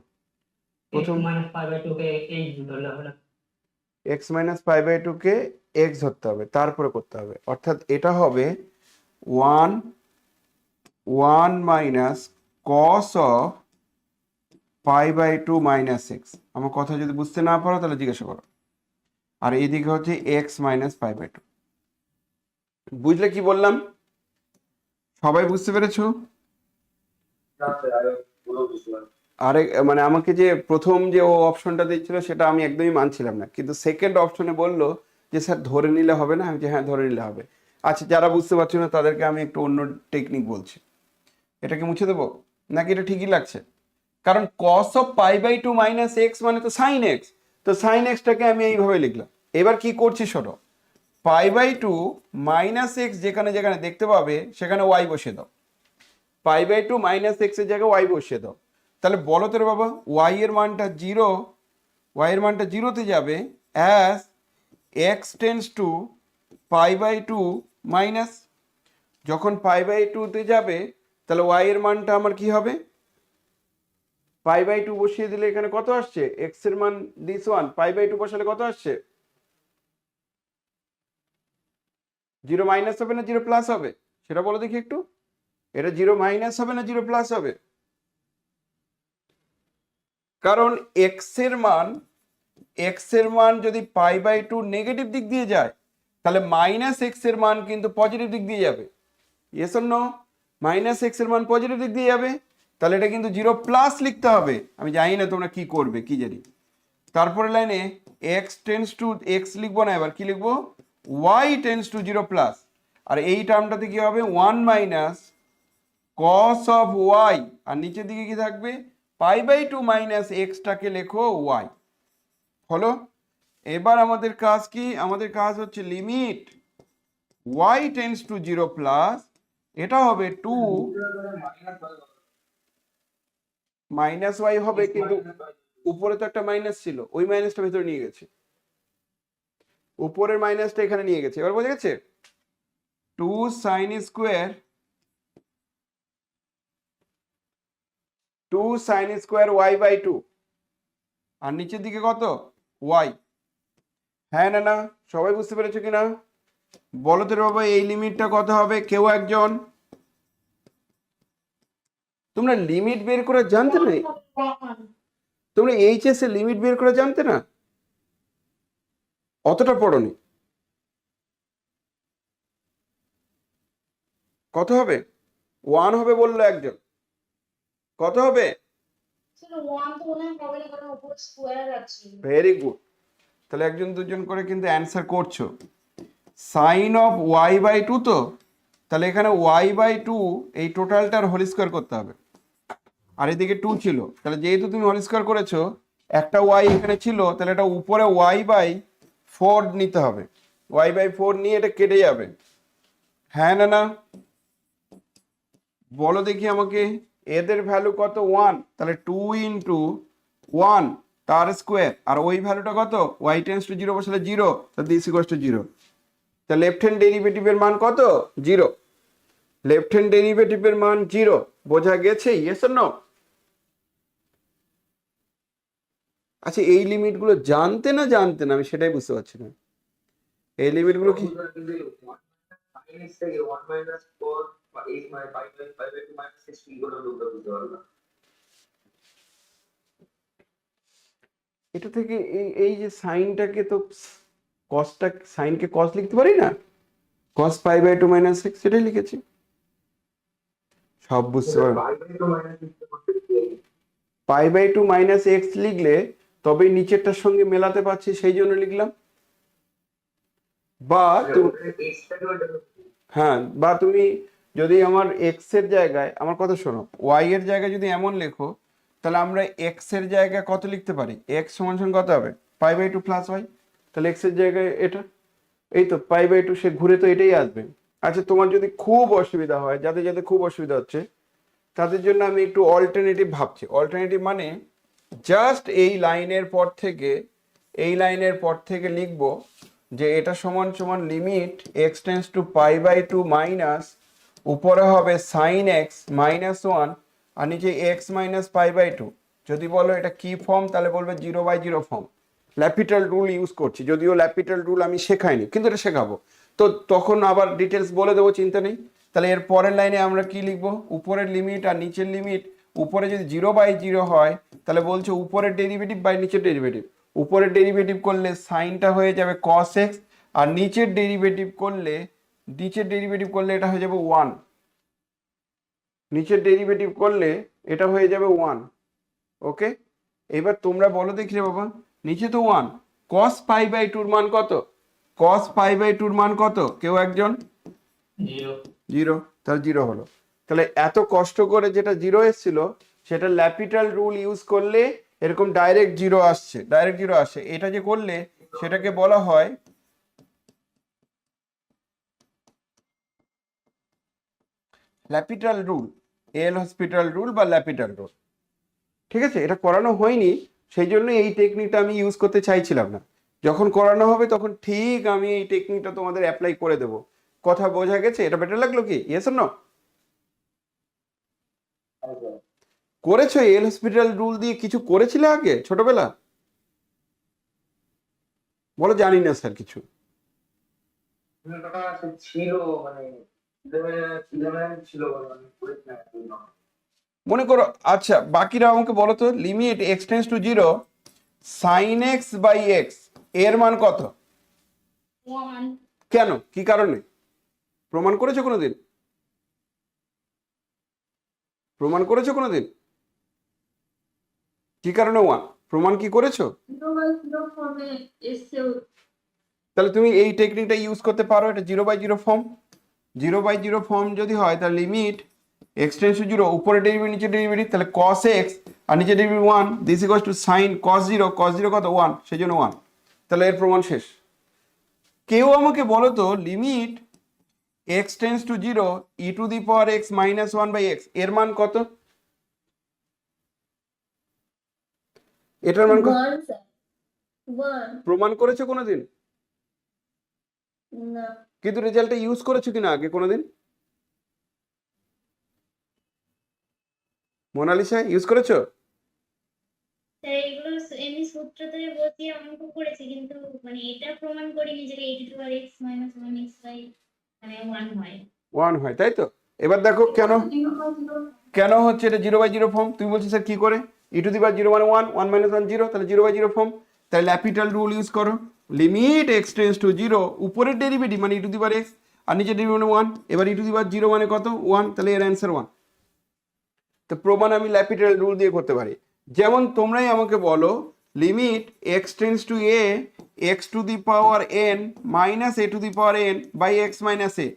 প্রথম minus pi by 2 K h ধরলে হবে না? X minus pi by two কে এক্স ধরতে হবে, তারপরে করতে হবে। অর্থাৎ এটা হবে one minus cos of pi by two minus x. আমার কথা যদি বুঝতে না পারো তাহলে জিজ্ঞাসা করো। আর এইদিকে হচ্ছে x minus pi by two. বুঝলে কি বললাম? সবাই বুঝতে পেরেছো? আরে মানে আমাকে যে প্রথম যে ও অপশনটা দিচ্ছিল সেটা আমি একদমই মানছিলাম না, কিন্তু সেকেন্ড অপশনে বললো যে স্যার ধরে নিলে হবে না। আমি যে হ্যাঁ ধরে নিলে হবে। আচ্ছা, যারা বুঝতে পারছো না তাদেরকে আমি একটু অন্য টেকনিক বলছি। এটাকে মুছে দেবো নাকি এটা ঠিকই লাগছে? কারণ cos of pi by two minus x মানে তো সাইন এক্স, তো সাইন এক্সটাকে আমি এইভাবে লিখলাম। এবার কি করছি শোনো, pi by two minus x যেখানে যেখানে দেখতে পাবে সেখানে ওয়াই বসিয়ে দাও। Pi by two minus x এর জায়গায় ওয়াই বসিয়ে দাও। তাহলে বলো তো রে বাবা, ওয়াই এর মানটা জিরো, ওয়াই এর মানটা জিরোতে যাবে as x tends to pi by two minus. যখন পাই বাই টুতে যাবে তাহলে ওয়াই এর মানটা আমার কি হবে? পাই বাই টু বসিয়ে দিলে এখানে কত আসছে? এক্স এর মান this one, pi by two বসালে কত আসছে? জিরো মাইনাস হবে না জিরো প্লাস হবে সেটা বলো দেখি একটু। এটা জিরো মাইনাস হবে না জিরো প্লাস হবে? কারণ এক্স এর মান যদি পাই বাই টু নেগেটিভ দিক দিয়ে যায় তাহলে মাইনাস এক্স এর মান কিন্তু পজিটিভ দিক দিয়ে যাবে। Yes or no? Minus x এর মান পজিটিভ দিক দিয়ে যাবে, তাহলে এটা কিন্তু জিরো প্লাস লিখতে হবে। আমি জানি না তোমরা কি করবে, কি জানি। তারপরে লাইনে এক্স টেন্স টু এক্স লিখবো না, এবার কি লিখবো? Y tends to zero plus. আর এই টার্মটাতে কি হবে? One minus cos of y, আর নিচের দিকে কি থাকবে? পাই বাই টু মাইনাস এক্সটাকে লেখো ওয়াই। হলো? এবার আমাদের কাজ কি? আমাদের কাজ হচ্ছে limit y tends to zero plus, এটা হবে টু মাইনাস ওয়াই হবে, কিন্তু উপরে তো একটা মাইনাস ছিল, ওই মাইনাসটা ভেতরে নিয়ে গেছে, উপরের মাইনাসটা এখানে নিয়ে গেছে। এবার বোঝা গেছে? Two sine square y by two, আর নিচের দিকে কত? ওয়াই। হ্যাঁ না না সবাই বুঝতে পেরেছো কিনা বলো তো বাবা? এই লিমিটটা কত হবে কেউ একজন? তোমরা লিমিট বের করে জানতে না? তোমরা এইচএস এর লিমিট বের করে জানতে না? অতটা পড়নি? কত হবে? ওয়ান হবে বললো একজন। কত হবে? Very good. তাহলে একজন দুজন করে কিন্তু অ্যান্সার করছো। Sine of y by two, তো তাহলে এখানে ওয়াই বাই টু এই টোটালটার হোল স্কোয়ার করতে হবে, আর এদিকে টু ছিল, তাহলে যেহেতু তুমি হোল স্কোয়ার করেছো, একটা ওয়াই এখানে ছিল, তাহলে এটা উপরে ওয়াই বাই ফোর নিতে হবে, ওয়াই বাই ফোর নিয়ে এটা কেটে যাবে। হ্যাঁ না না, বলো দেখি আমাকে, এদের ভ্যালু কত? ওয়ান, তাহলে টু ইন্টু ওয়ান তার স্কোয়ার, আর ওই ভ্যালুটা কত? ওয়াই টেন্স টু জিরো বসলে জিরো, তাহলে দিস ইকুয়ালস টু জিরো। তা লেফট হ্যান্ড ডেরিভেটিভের মান কত? জিরো। লেফট হ্যান্ড ডেরিভেটিভের মান জিরো, বোঝা গেছে? Yes or no? আচ্ছা, এই লিমিটগুলো জানতে না জানতে না, আমি সেটাই বুঝতে পারছি না। এই লিমিটগুলো কি? কিন্তু sin x থেকে 1 minus 4 বা 8 মানে 5 by 2 minus 6 কি করে রূপটা বুঝতে পারবো না। এটা থেকে এই এই যে সাইনটাকে তো কসটা, সাইনকে কস লিখতে পারি না, cos pi by two minus six, সেটাই লিখেছি। সব বুঝতে পারো। পাই বাই 2 minus 6 করতে কি? Pi by two minus x লিখলে তবেই নিচেরটার সঙ্গে মেলাতে পারছি, সেই জন্য লিখলাম। বা x টাকে ওটা হ্যাঁ, বা তুমি যদি আমার এক্স এর জায়গায়, আমার কথা শোনো, ওয়াই এর জায়গায় যদি এমন লেখো, তাহলে আমরা এক্স এর জায়গায় কত লিখতে পারি? এক্স সমান সমান কত হবে? Pi by two plus y. তাহলে এক্স এর জায়গায় এটা, এই তো পাই বাই টু, সে ঘুরে তো এটাই আসবে। আচ্ছা, তোমার যদি খুব অসুবিধা হয়, যাদের যাদের খুব অসুবিধা হচ্ছে, তাদের জন্য আমি একটু অল্টারনেটিভ ভাবছি। অল্টারনেটিভ মানে জাস্ট এই লাইনের পর থেকে, এই লাইনের পর থেকে লিখব যে এটা সমান সমান limit x tends to pi by two minus, উপরে হবে সাইন এক্স মাইনাস ওয়ান, আর নিচে x minus pi by two. যদি বলো এটা কি ফর্ম, তাহলে বলবে zero by zero form. L'Hopital rule use করছি, যদিও ল্যাপিটাল রুল আমি শেখাইনি, কিন্তু এটা শেখাবো, তো তখন আবার ডিটেলস বলে দেবো, চিন্তা নেই। তাহলে এর পরের লাইনে আমরা কি লিখবো? উপরের লিমিট আর নিচের লিমিট, উপরে যদি জিরো বাই জিরো হয়, তাহলে বলছে উপরের ডেরিভেটিভ বাই নিচের ডেরিভেটিভ। উপরের ডেরিভেটিভ করলে সাইনটা হয়ে যাবে কস এক্স, আর নিচের ডেরিভেটিভ করলে, এটা হয়ে যাবে ওয়ান। নিচের ডেরিভেটিভ করলে এটা হয়ে যাবে ওয়ান। ওকে, এবার তোমরা বলো দেখি রে বাবা, নিচে তো ওয়ান, কস পাই বাই টুর মান কত? কস পাই বাই টুর মান কত? কেউ একজন? 0 জিরো। তাহলে জিরো হলো। তাহলে এত কষ্ট করে যেটা জিরো এসেছিল, সেটা ল্যাপিটাল রুল ইউজ করলে এরকম ডাইরেক্ট জিরো আসছে, ডাইরেক্ট জিরো আসে। এটা যে করলে সেটাকে বলা হয় ল্যাপিটাল রুল, এল হসপিটাল রুল বা ল্যাপিটাল রুল। ঠিক আছে, এটা করানো হয়নি, সেই জন্য এই টেকনিকটা আমি ইউজ করতে চাইছিলাম না। যখন করানো হবে তখন ঠিক আমি এই টেকনিকটা তোমাদের অ্যাপ্লাই করে দেব। কথা বোঝা গেছে? এটা বেটার লাগলো কি? Yes or no? করেছো এল হসপিটাল রুল দিয়ে কিছু করেছিলে আগে ছোটবেলা? বলো জানি না স্যার কিছু। ছিল মানে 11 ছিল মানে পড়েছিলাম। মনে করো, আচ্ছা বাকিরা আমাকে বলো তো, limit x tends to zero sine x by x এর মান কত? 1. কেন, কি কারণে? প্রমাণ করেছো কোনোদিন? প্রমাণ করেছো কোনোদিন? কি কারণে ওয়ান? প্রমাণ কি করেছো? তাহলে তুমি এই টেকনিকটা ইউজ করতে পারো, এটা zero by zero form. Zero by zero form যদি হয়, তাহলে limit x tends to zero, উপরে ডেরিভেটিভ নিচে ডেরিভেটিভ, তাহলে কস এক্স আর নিচে derivative one, this equals to sine cos zero, cos zero কত? ওয়ান, সেই জন্য ওয়ান। তাহলে এর প্রমাণ শেষ। কেউ আমাকে বলো তো, limit x tends to zero e to the power x minus one by x এর মান কত? এটার মান কত? 1, sir. 1. প্রমাণ করেছো কোনোদিন? No. কিন্তু রেজাল্টটা ইউজ করেছো কিনা আগে কোনোদিন? মোনালিসা ইউজ করেছো? স্যার এগুলো এমনি সূত্র থেকে বসিয়ে অঙ্ক করেছি, কিন্তু মানে এটা প্রমাণ করিনি যে e to power x minus 1x by মানে 1 হয়। ওয়ান হয়, তাই তো? এবার দেখো কেন কেন হচ্ছে এটা জিরো বাই জিরো ফর্ম। তুমি বলছো স্যার কি করে? ই টু দি পাওয়ার জিরো মানে one, one minus one zero, তাহলে জিরো বাই জিরো ফর্ম। তাহলে ল্যাপিটাল রুল ইউজ করো, limit x tends to zero, উপরের ডেরিভেটিভ মানে ই টু দি পাওয়ার এক্স আর নিচের ডেরিভেটিভ মানে ওয়ান। এবার ই টু দি পাওয়ার জিরো মানে কত? ওয়ান, তাহলে এর অ্যান্সার ওয়ান। তো প্রমাণ আমি ল্যাপিটাল রুল দিয়ে করতে পারি। যেমন তোমরাই আমাকে বলো, limit x tends to a x to the power n minus a to the power n by x minus a,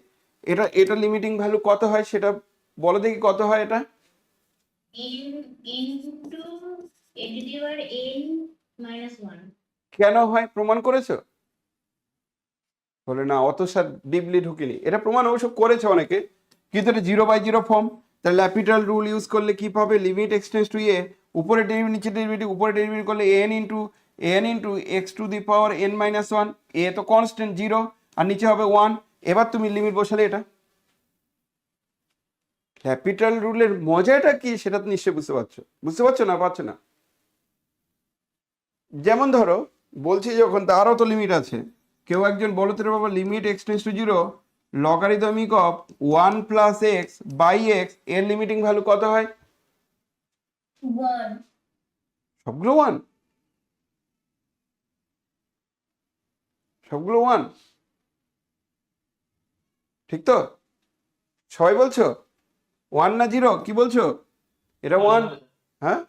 এটা লিমিটিং ভ্যালু কত হয় সেটা বলো দেখি কত হয় এটা? n into a to the power n minus 1. কেন হয় প্রমাণ করেছো? বলে না, অত স্যার ডিপলি ঢুকিনি। এটা প্রমাণ অবশ্য করেছে অনেকে, কিন্তু এটা 0/0 ফর্ম। তাহলে ল্যাপিটাল রুল ইউজ করলে কি পাবে? লিমিট এক্স টেন্স টু এ, উপরে ডেরিভেটিভ নিচে ডেরিভেটিভ, উপরে ডেরিভেটিভ করলে N into x to the power n minus 1, এ তো কনস্ট্যান্ট 0 আর নিচে হবে 1। এবার তুমি লিমিট বসালে এটা। ক্যাপিটাল রুলের মজাটা কি সেটা তো নিশ্চয়ই বুঝতে পারছো না? পারছো না? যেমন ধরো বলছি যখন, তারও তো লিমিট আছে। কেউ একজন বলো তো রে বাবা, limit x tends to 0 logarithmic of 1 plus x by x, এর লিমিটিং ভ্যালু কত হয়? 1. সবগুলো 1, সবগুলো 1, ঠিক তো? সবাই বলছো 1 না 0? কি বলছো? এটা 1? হ্যাঁ,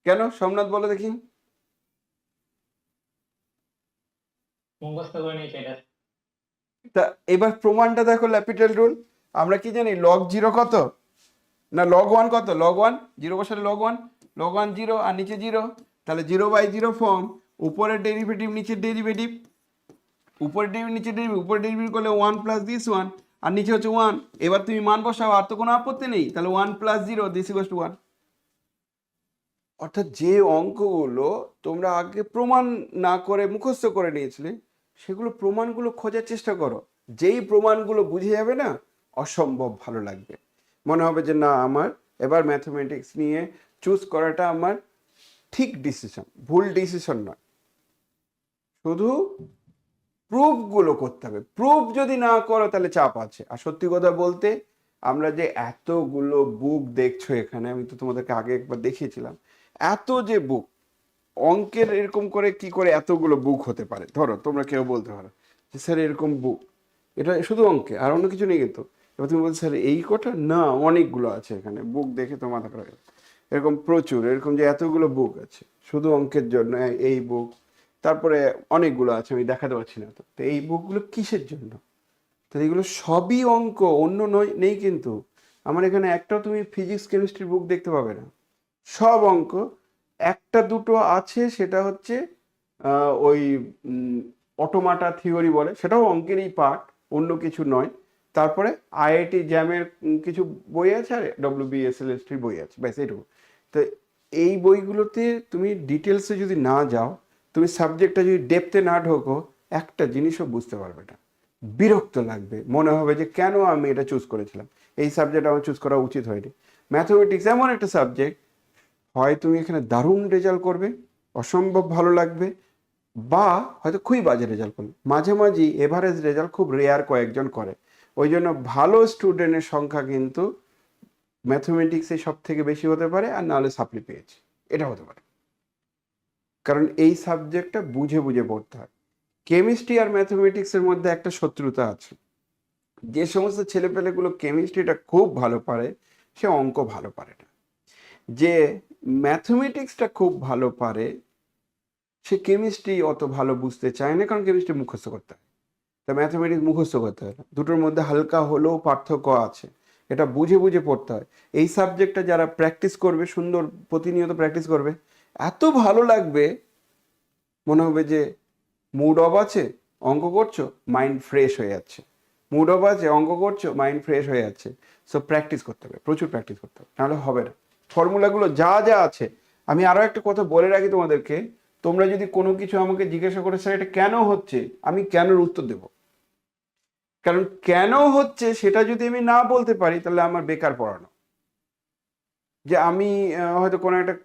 কেন? সোমনাথ বলো দেখি। তা এবার প্রমাণটা দেখো, ল্যাপিটাল রুল। আমরা কি জানি লগ 0 কত, না লগ 1 কত? লগ 1 0 বসালে লগ 1, লগ 1 0 আর নিচে 0, তাহলে 0/0 ফর্ম। উপরের ডেরিভেটিভ নিচের ডেরিভেটিভ, উপরের ডেরিভেটিভ নিচের ডেরিভেটিভ, উপরের ডেরিভেটিভ করলে 1 প্লাস দিস 1 আর নিচে হচ্ছে 1। এবার তুমি মান বসাও, আর তো কোনো আপত্তি নেই। তাহলে 1 প্লাস 0 দিস ইকুয়ালস টু 1। অর্থাৎ যে অঙ্কগুলো তোমরা আগে প্রমাণ না করে মুখস্থ করে নিয়েছিলে, সেগুলো প্রমাণগুলো খোঁজার চেষ্টা করো। যেই প্রমাণগুলো বুঝে যাবে না, অসম্ভব ভালো লাগবে। মনে হবে যে না, আমার এবার ম্যাথমেটিক্স নিয়ে চুজ করাটা আমার ঠিক ডিসিশন, ভুল ডিসিশন নয়। শুধু প্রুফগুলো করতে হবে। প্রুফ যদি না করো তাহলে চাপ আছে। আর সত্যি কথা বলতে, আমরা যে এতগুলো বুক দেখছো এখানে, আমি তো তোমাদেরকে আগে একবার দেখিয়েছিলাম, এত যে বুক, অঙ্কের এরকম করে কি করে এতগুলো বুক হতে পারে? ধরো তোমরা কেউ বলতে পারো যে স্যার এরকম বুক, এটা শুধু অঙ্কে আর অন্য কিছু নেই কিন্তু। এবার তুমি বলছো স্যার এই কটা না, অনেকগুলো আছে এখানে বুক, দেখে তো মাথা খারাপ। এরকম প্রচুর, এরকম যে এতগুলো বুক আছে শুধু অঙ্কের জন্য, এই বুক, তারপরে অনেকগুলো আছে আমি দেখাতে পারছি না। তো এই বুকগুলো কিসের জন্য? তো এগুলো সবই অঙ্ক, অন্য নয় নেই কিন্তু। আমার এখানে একটাও তুমি ফিজিক্স কেমিস্ট্রি বুক দেখতে পাবে না, সব অঙ্ক। একটা দুটো আছে, সেটা হচ্ছে ওই অটোমাটা থিওরি বলে, সেটাও অঙ্কেরই পার্ট, অন্য কিছু নয়। তারপরে আইআইটি জ্যামের কিছু বই আছে, আর WBSLSটির বই আছে, ব্যাস এইটুকু। তো এই বইগুলোতে তুমি ডিটেলসে যদি না যাও, তুমি সাবজেক্টটা যদি ডেপথে না ঢোকো, একটা জিনিসও বুঝতে পারবে না। বিরক্ত লাগবে, মনে হবে যে কেন আমি এটা চুজ করেছিলাম, এই সাবজেক্ট আমার চুজ করা উচিত হয়নি। ম্যাথমেটিক্স এমন একটা সাবজেক্ট, হয় তুমি এখানে দারুণ রেজাল্ট করবে, অসম্ভব ভালো লাগবে, বা হয়তো খুবই বাজে রেজাল্ট করবে। মাঝে মাঝে এভারেজ রেজাল্ট খুব রেয়ার কয়েকজন করে। ওই জন্য ভালো স্টুডেন্টের সংখ্যা কিন্তু ম্যাথমেটিক্সে সব থেকে বেশি হতে পারে, আর নাহলে সাপ্লি পেয়েছে, এটা হতে পারে। কারণ এই সাবজেক্টটা বুঝে বুঝে পড়তে হয়। কেমিস্ট্রি আর ম্যাথমেটিক্সের মধ্যে একটা শত্রুতা আছে। যে সমস্ত ছেলেপেলেগুলো কেমিস্ট্রিটা খুব ভালো পারে, সে অঙ্ক ভালো পারে না। যে ম্যাথমেটিক্সটা খুব ভালো পারে, সে কেমিস্ট্রি অত ভালো বুঝতে চায় না, কারণ কেমিস্ট্রি মুখস্থ করতে হয়। তা ম্যাথমেটিক্স মুখস্থ করতে হয় না। দুটোর মধ্যে হালকা হলেও পার্থক্য আছে, এটা বুঝে বুঝে পড়তে হয়। এই সাবজেক্টটা যারা প্র্যাকটিস করবে, সুন্দর প্রতিনিয়ত প্র্যাকটিস করবে, এত ভালো লাগবে, মনে হবে যে মুড অফ আছে, অঙ্ক করছো, মাইন্ড ফ্রেশ হয়ে যাচ্ছে। মুড অফ আছে, অঙ্ক করছো, মাইন্ড ফ্রেশ হয়ে যাচ্ছে। সো প্র্যাকটিস করতে হবে, প্রচুর প্র্যাকটিস করতে হবে, নাহলে হবে না। ফর্মুলাগুলো যা যা আছে, আমি আরও একটা কথা বলে রাখি তোমাদেরকে, তোমরা যদি কোনো কিছু আমাকে জিজ্ঞাসা করে স্যার এটা কেন হচ্ছে, আমি কেনর উত্তর দেব। কারণ কেন হচ্ছে সেটা যদি আমি না বলতে পারি, তাহলে আমার বেকার পড়ানো। যে আমি হয়তো কোনো একটা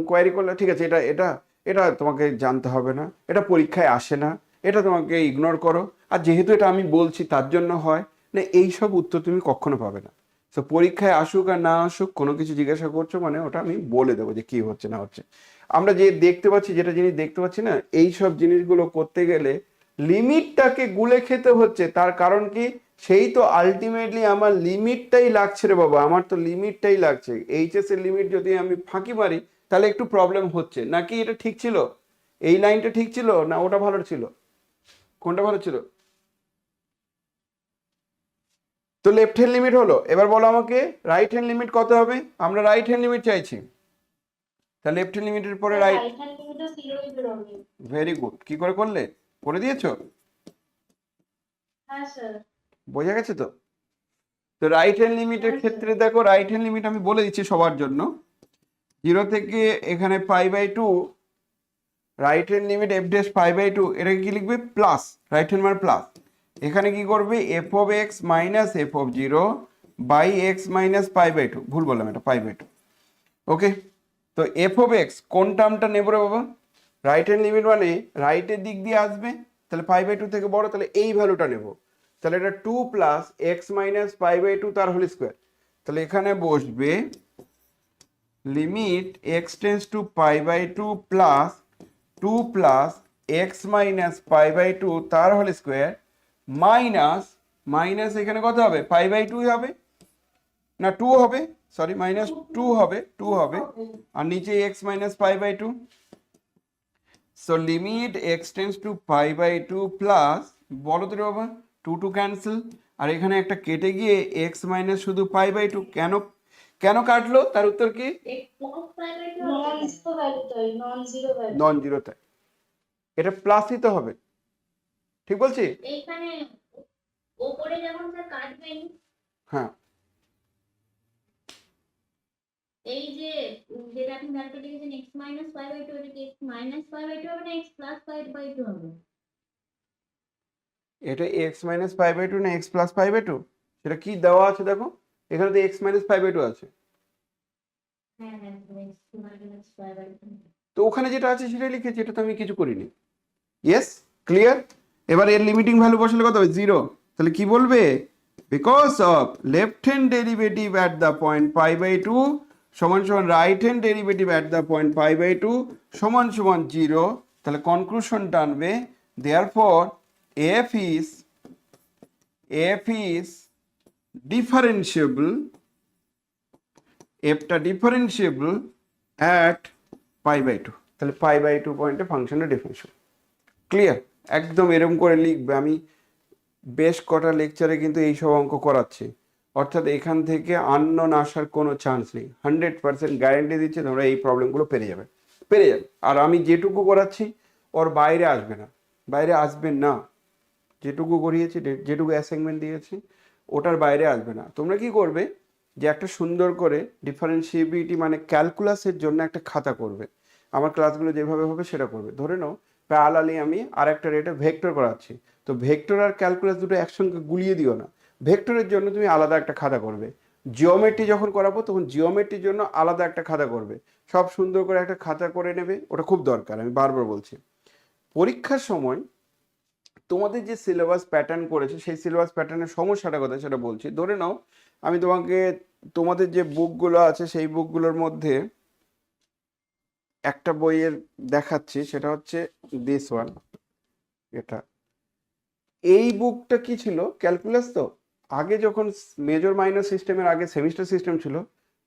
কোয়ারি করলে, ঠিক আছে এটা এটা এটা তোমাকে জানতে হবে না, এটা পরীক্ষায় আসে না, এটা তোমাকে ইগনোর করো, আর যেহেতু এটা আমি বলছি তার জন্য হয় না, এইসব উত্তর তুমি কখনো পাবে না। তো পরীক্ষায় আসুক আর না আসুক, কোনো কিছু জিজ্ঞাসা করছো মানে ওটা আমি বলে দেবো যে কি হচ্ছে না হচ্ছে। আমরা যে দেখতে পাচ্ছি, যেটা জিনিস দেখতে পাচ্ছি না, এই সব জিনিসগুলো করতে গেলে লিমিটটাকে গুলে খেতে হচ্ছে। তার কারণ কি, সেই তো আলটিমেটলি আমার লিমিটটাই লাগছে রে বাবা, আমার তো লিমিটটাই লাগছে। এইচএস এর লিমিট যদি আমি ফাঁকি মারি, তাহলে একটু প্রবলেম হচ্ছে। নাকি এটা ঠিক ছিল, এই লাইনটা ঠিক ছিল, না ওটা ভালো ছিল? কোনটা ভালো ছিল? তো লেফট হ্যান্ড লিমিট হলো। এবার বলো আমাকে রাইট হ্যান্ড লিমিট কত হবে? আমরা রাইট হ্যান্ড লিমিট চাইছি। তাহলে লেফট হ্যান্ড লিমিটের পরে রাইট। রাইট হ্যান্ড লিমিটও 0 বেরোবে। Very good. কি করে করলে? করে দিয়েছো? হ্যাঁ স্যার। বোঝা গেছে তো? তো রাইট হ্যান্ড লিমিটের ক্ষেত্রে দেখো, রাইট হ্যান্ড লিমিট আমি বলে দিচ্ছি সবার জন্য। 0 থেকে এখানে π/2, right hand limit f dash π/2, এটাকে কি লিখবে? প্লাস, রাইট হ্যান্ড মানে প্লাস। এখানে কি করবে? f of x minus f of 0 by x minus π/2, ভুল বললাম, এটা π/2। ওকে, তো f of x কোন টার্মটা নেব রে বাবা? রাইট হ্যান্ড লিমিট মানে রাইটের দিক দিয়ে আসবে, তাহলে π/2 থেকে বড়, তাহলে এই ভ্যালুটা নেব। তাহলে এটা 2 প্লাস এক্স মাইনাস π/2 তার হোল স্কোয়ার। তাহলে এখানে বসবে limit x tends to π/2 plus 2 plus x minus π/2 তার হোল স্কোয়ার মাইনাস, মাইনাস এখানে কত হবে? π/2 হবে না 2 হবে, সরি মাইনাস 2 হবে, 2 হবে, আর নিচে x minus π/2। So limit x tends to π/2 plus, বলো তো রে বাবা, 2 2 ক্যান্সেল, আর এখানে একটা কেটে গিয়ে এক্স মাইনাস শুধু π/2। কেন কেন কাটলো? তার উত্তর কি? নন জিরো তাই, এটা প্লাসই তো হবে, ঠিক বলছি? এইখানে উপরে যখন স্যার কাটবেন, হ্যাঁ, এই যে যেটা আপনি ভ্যালুটা লিখেছেন x মাইনাস π/2, এটা কি x মাইনাস π/2 হবে না x প্লাস π/2 হবে? এটা এক্স মাইনাস π/2 না এক্স প্লাস π/2? সেটা কি দেওয়া আছে দেখো, এখানে তো এক্স মাইনাস π/2 আছে। হ্যাঁ হ্যাঁ, x মাইনাস π/2। তো ওখানে যেটা আছে সেটাই লিখেছি, এটা তো আমি কিছু করিনি। Yes, clear? এবার এর লিমিটিং ভ্যালু বসালে কত হবে? 0। তাহলে কি বলবে? Because of left hand derivative at the point π/2 সমান সমান right hand derivative at the point π/2 সমান সমান 0। তাহলে কনক্লুশন টানবে, দেয়ারফর f is differentiable, fটা ডিফারেন্সিয়েবল অ্যাট π/2। তাহলে π/2 পয়েন্টে ফাংশনটা ডিফারেন্সিয়েবল। ক্লিয়ার? একদম এরকম করে লিখবে। আমি বেশ কটা লেকচারে কিন্তু এইসব অঙ্ক করাচ্ছি, অর্থাৎ এখান থেকে আননোন আসার কোনো চান্স নেই। 100% গ্যারেন্টি দিচ্ছে তোমরা এই প্রবলেমগুলো পেরে যাবে, পেরে যাবে। আর আমি যেটুকু করাচ্ছি ওর বাইরে আসবে না, বাইরে আসবে না। যেটুকু করিয়েছি, যেটুকু অ্যাসাইনমেন্ট দিয়েছি, ওটার বাইরে আসবে না। তোমরা কি করবে, যে একটা সুন্দর করে ডিফারেন্সিয়েবিলিটি মানে ক্যালকুলাসের জন্য একটা খাতা করবে। আমার ক্লাসগুলো যেভাবে হবে সেটা করবে। ধরে নাও প্যারালালি আমি আর একটা রেটে ভেক্টর করাচ্ছি, তো ভেক্টর আর ক্যালকুলাস দুটো একসঙ্গে গুলিয়ে দিও না। ভেক্টরের জন্য তুমি আলাদা একটা খাতা করবে। জিওমেট্রি যখন করাবো তখন জিওমেট্রির জন্য আলাদা একটা খাতা করবে। সব সুন্দর করে একটা খাতা করে নেবে, ওটা খুব দরকার, আমি বারবার বলছি। পরীক্ষার সময় তোমাদের যে সিলেবাস প্যাটার্ন করেছে সেই সিলেবাস প্যাটার্নের সমস্যাটা কথা সেটা বলছি। ধরে নাও আমি তোমাকে তোমাদের যে বুকগুলো আছে সেই বুকগুলোর মধ্যে একটা বইয়ের দেখাচ্ছি, সেটা হচ্ছে দিস ওয়ান। এটা, এই বুকটা কি ছিল? ক্যালকুলাস। তো আগে যখন মেজর মাইনর সিস্টেমের আগে সেমিস্টার সিস্টেম ছিল,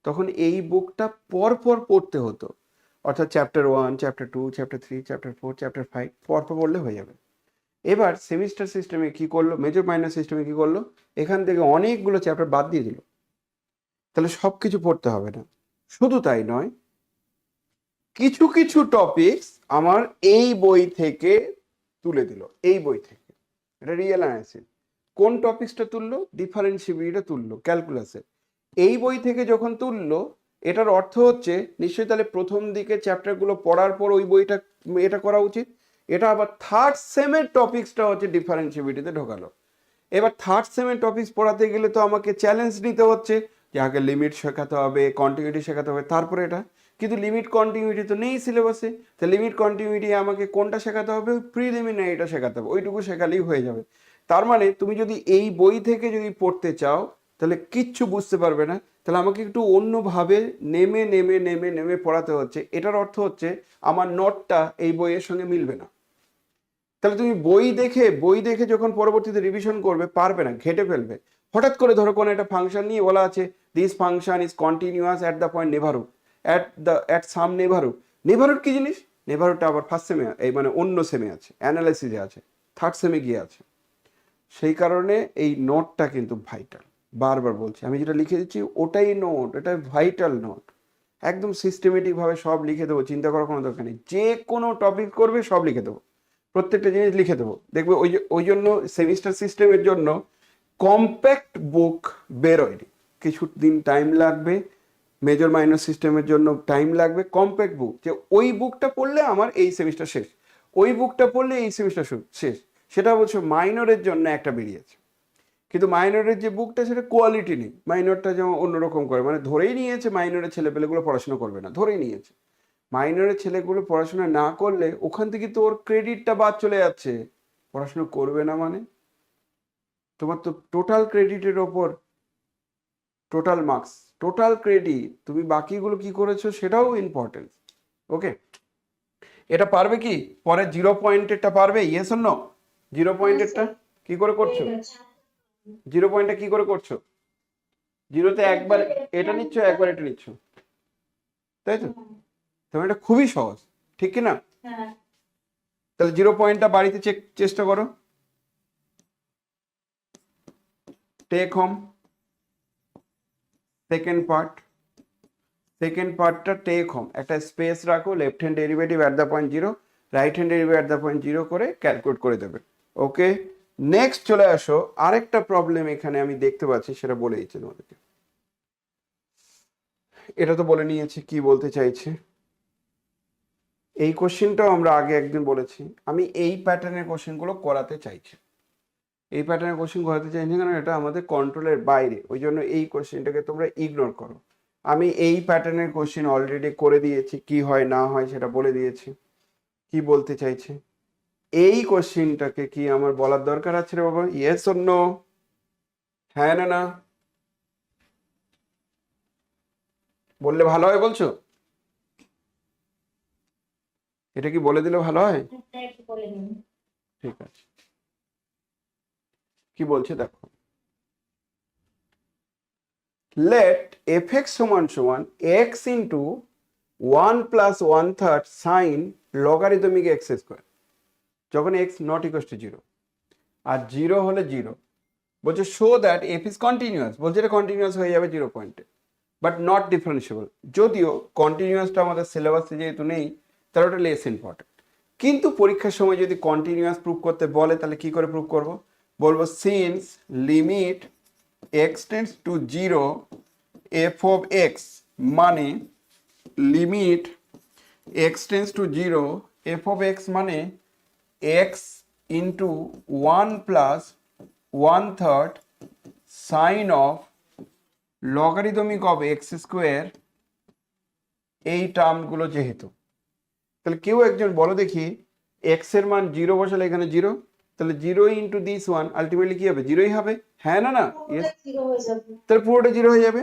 তখন এই বুকটা পর পর পড়তে হতো, অর্থাৎ chapter 1, chapter 2, chapter 3, chapter 4, chapter 5 পর পর পড়লে হয়ে যাবে। এবার সেমিস্টার সিস্টেমে কি করলো, মেজর মাইনর সিস্টেমে কি করলো, এখান থেকে অনেকগুলো চ্যাপ্টার বাদ দিয়ে দিল। তাহলে সব কিছু পড়তে হবে না। শুধু তাই নয়, কিছু কিছু টপিকস আমার এই বই থেকে তুলে দিল, এই বই থেকে। এটা রিয়েল অ্যানালাইসিস। কোন টপিকসটা তুললো? ডিফারেন্সিবিলিটিটা তুললো ক্যালকুলাসে। এই বই থেকে যখন তুললো, এটার অর্থ হচ্ছে নিশ্চয়ই তাহলে প্রথম দিকে চ্যাপ্টারগুলো পড়ার পর ওই বইটা এটা করা উচিত। এটা আবার থার্ড সেমের টপিক্সটা হচ্ছে ডিফারেন্সিবিলিটিতে ঢোকালো। এবার থার্ড সেমের টপিক্স পড়াতে গেলে তো আমাকে চ্যালেঞ্জ নিতে হচ্ছে যে আগে লিমিট শেখাতে হবে, কন্টিনিউটি শেখাতে হবে, তারপরে এটা। কিন্তু লিমিট কন্টিনিউটি তো নেই সিলেবাসে। তো লিমিট কন্টিনিউটি আমাকে কোনটা শেখাতে হবে? প্রিলিমিনারিটা শেখাতে হবে, ওইটুকু শেখালেই হয়ে যাবে। তার মানে তুমি যদি এই বই থেকে যদি পড়তে চাও তাহলে কিচ্ছু বুঝতে পারবে না। তাহলে আমাকে একটু অন্যভাবে নেমে নেমে নেমে নেমে পড়াতে হচ্ছে। এটার অর্থ হচ্ছে আমার নোটটা এই বইয়ের সঙ্গে মিলবে না। তাহলে তুমি বই দেখে যখন পরবর্তীতে রিভিশন করবে পারবে না, ঘেটে ফেলবে। হঠাৎ করে ধরো কোনো একটা ফাংশন নিয়ে বলা আছে this function is continuous at the point neighbourhood, at some neighbourhood. Neighbourhood কি জিনিস? নেভারহুডটা আবার ফার্স্ট সেমে, এই মানে অন্য সেমে আছে, অ্যানালাইসিসে আছে, থার্ড সেমে গিয়ে আছে। সেই কারণে এই নোটটা কিন্তু ভাইটাল। বারবার বলছি, আমি যেটা লিখে দিচ্ছি ওটাই নোট, এটা ভাইটাল নোট। একদম সিস্টেমেটিকভাবে সব লিখে দেবো, চিন্তা করার কোনো দরকার নেই। যে কোনো টপিক করবে সব লিখে দেবো, প্রত্যেকটা জিনিস লিখে দেবো। দেখবে ওই জন্য সেমিস্টার সিস্টেমের জন্য কম্প্যাক্ট বুক বেরোয়নি, কিছু দিন টাইম লাগবে। মেজর মাইনর সিস্টেমের জন্য টাইম লাগবে। কম্প্যাক্ট বুক, যে ওই বুকটা পড়লে আমার এই সেমিস্টার শেষ, ওই বুকটা পড়লে এই সেমিস্টার শেষ, সেটা বলছো মাইনরের জন্য একটা বেরিয়েছে। কিন্তু মাইনরের যে বুকটা সেটা কোয়ালিটি নেই। মাইনরটা যেমন অন্যরকম করে, মানে ধরেই নিয়েছে মাইনরের ছেলেপেলেগুলো পড়াশোনা করবে না, ধরেই নিয়েছে। মাইনরের ছেলেগুলো পড়াশোনা না করলে ওখান থেকে তো ওর ক্রেডিটটা বাদ চলে যাচ্ছে। পড়াশোনা করবে না মানে তোমার তো টোটাল ক্রেডিটের ওপর টোটাল মার্কস, টোটাল ক্রেডিট, তুমি বাকিগুলো কি করেছো সেটাও ইম্পর্টেন্ট। ওকে, এটা পারবে কি পরে 0 পয়েন্টেরটা পারবে? Yes or no? 0 পয়েন্টেরটা কি করে করছো? 0 পয়েন্টটা কি করে করছো? জিরোতে একবার এটা নিচ্ছ, একবার এটা নিচ্ছ, তাই তো? তবে এটা খুবই সহজ, ঠিক কি না? তাহলে 0 পয়েন্টটা বাড়িতে চেষ্টা করো। টেক হোম সেকেন্ড পার্টটা টেক হোম, একটা স্পেস রাখো, left hand derivative at the point 0, right hand derivative at the point 0 করে ক্যালকুলেট করে দেবে। ওকে, নেক্সট চলে আসো। আরেকটা প্রবলেম এখানে আমি দেখতে পাচ্ছি, সেটা বলে দিচ্ছি তোমাদেরকে। এটা তো বলে নিয়েছি কি বলতে চাইছে। এই কোশ্চেনটাও আমরা আগে একদিন বলেছি, আমি এই প্যাটার্নের কোশ্চেনগুলো করাতে চাইছি। এই প্যাটার্নের কোশ্চেন করাতে চাইছি কারণ এটা আমাদের কন্ট্রোলের বাইরে, ওই জন্য এই কোশ্চেনটাকে তোমরা ইগনোর করো। আমি এই প্যাটার্নের কোশ্চেন অলরেডি করে দিয়েছি, কি হয় না হয় সেটা বলে দিয়েছি। কি বলতে চাইছে এই কোশ্চেনটাকে, কি আমার বলার দরকার আছে রে বাবা? Yes or no? হ্যাঁ না না? বললে ভালো হয় বলছো? এটা কি বলে দিলে ভালো হয়? ঠিক আছে, কি বলছে দেখো। লেট fx সমান সমান x into 1 plus 1/3 sine logarithmic x square, যখন x নট ইকুয়াল টু 0 আর 0 হলে 0। বলছে show that f is continuous, বলছে এটা কন্টিনিউয়াস হয়ে যাবে 0 পয়েন্টে, বাট নট ডিফারেন্সিয়েবল। যদিও কন্টিনিউয়াসটা আমাদের সিলেবাসে যেহেতু নেই, তার ওটা লেস ইম্পর্টেন্ট। কিন্তু পরীক্ষার সময় যদি কন্টিনিউয়াস প্রুভ করতে বলে, তাহলে কি করে প্রুভ করব? বলবো since limit x tends to 0 f of x, মানে limit x tends to 0 f of x মানে x into 1 plus 1/3 sine of logarithmic of x square, এই টার্মগুলো যেহেতু। তাহলে কেউ একজন বলো দেখি, এক্স এর মান 0 বসালে এখানে 0, তাহলে 0 ইন্টু দিস ওয়ান আলটিমেটলি কি হবে? 0ই হবে। হ্যাঁ না না? তাহলে পুরোটা 0 হয়ে যাবে।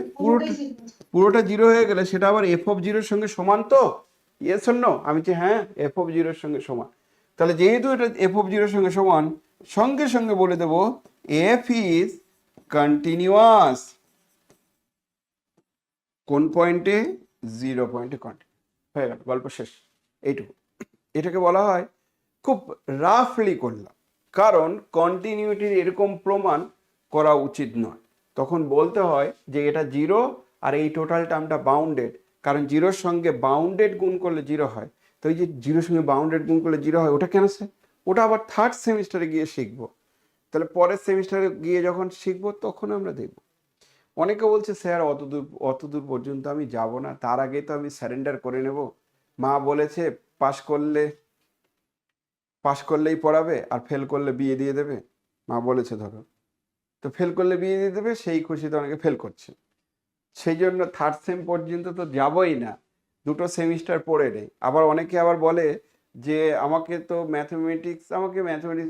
পুরোটা 0 হয়ে গেলে সেটা আবার এফ অফ 0 এর সঙ্গে সমান তো? Yes or no? আমি যে হ্যাঁ, এফ অফ 0 এর সঙ্গে সমান। তাহলে যেহেতু এটা এফ অফ 0 এর সঙ্গে সমান, সঙ্গে সঙ্গে বলে দেবো এফ ইজ কন্টিনিউয়াস। কোন পয়েন্টে? 0 পয়েন্টে কন্টিনিউয়াস। হয়ে গেল, গল্প শেষ। এইটুকু। এটাকে বলা হয়, খুব রাফলি করলাম, কারণ কন্টিনিউটির এরকম প্রমাণ করা উচিত নয়। তখন বলতে হয় যে এটা 0 আর এই টোটাল টার্মটা বাউন্ডেড, কারণ 0-র সঙ্গে বাউন্ডেড গুণ করলে 0 হয়। তো এই যে 0-র সঙ্গে বাউন্ডেড গুণ করলে 0 হয়, ওটা কেন সে? ওটা আবার থার্ড সেমিস্টারে গিয়ে শিখবো। তাহলে পরের সেমিস্টারে গিয়ে যখন শিখবো তখন আমরা দেখব। অনেকে বলছে স্যার অত দূর পর্যন্ত আমি যাব না, তার আগে তো আমি স্যারেন্ডার করে নেব। মা বলেছে পাশ করলেই পড়াবে, আর ফেল করলে বিয়ে দিয়ে দেবে। মা বলেছে ধরো, তো ফেল করলে বিয়ে দিয়ে দেবে, সেই খুশিতে অনেকে ফেল করছে। সেই জন্য থার্ড সেম পর্যন্ত তো যাবই না, 2টো সেমিস্টার পড়ে নেই। আবার অনেকে আবার বলে যে আমাকে ম্যাথমেটিক্স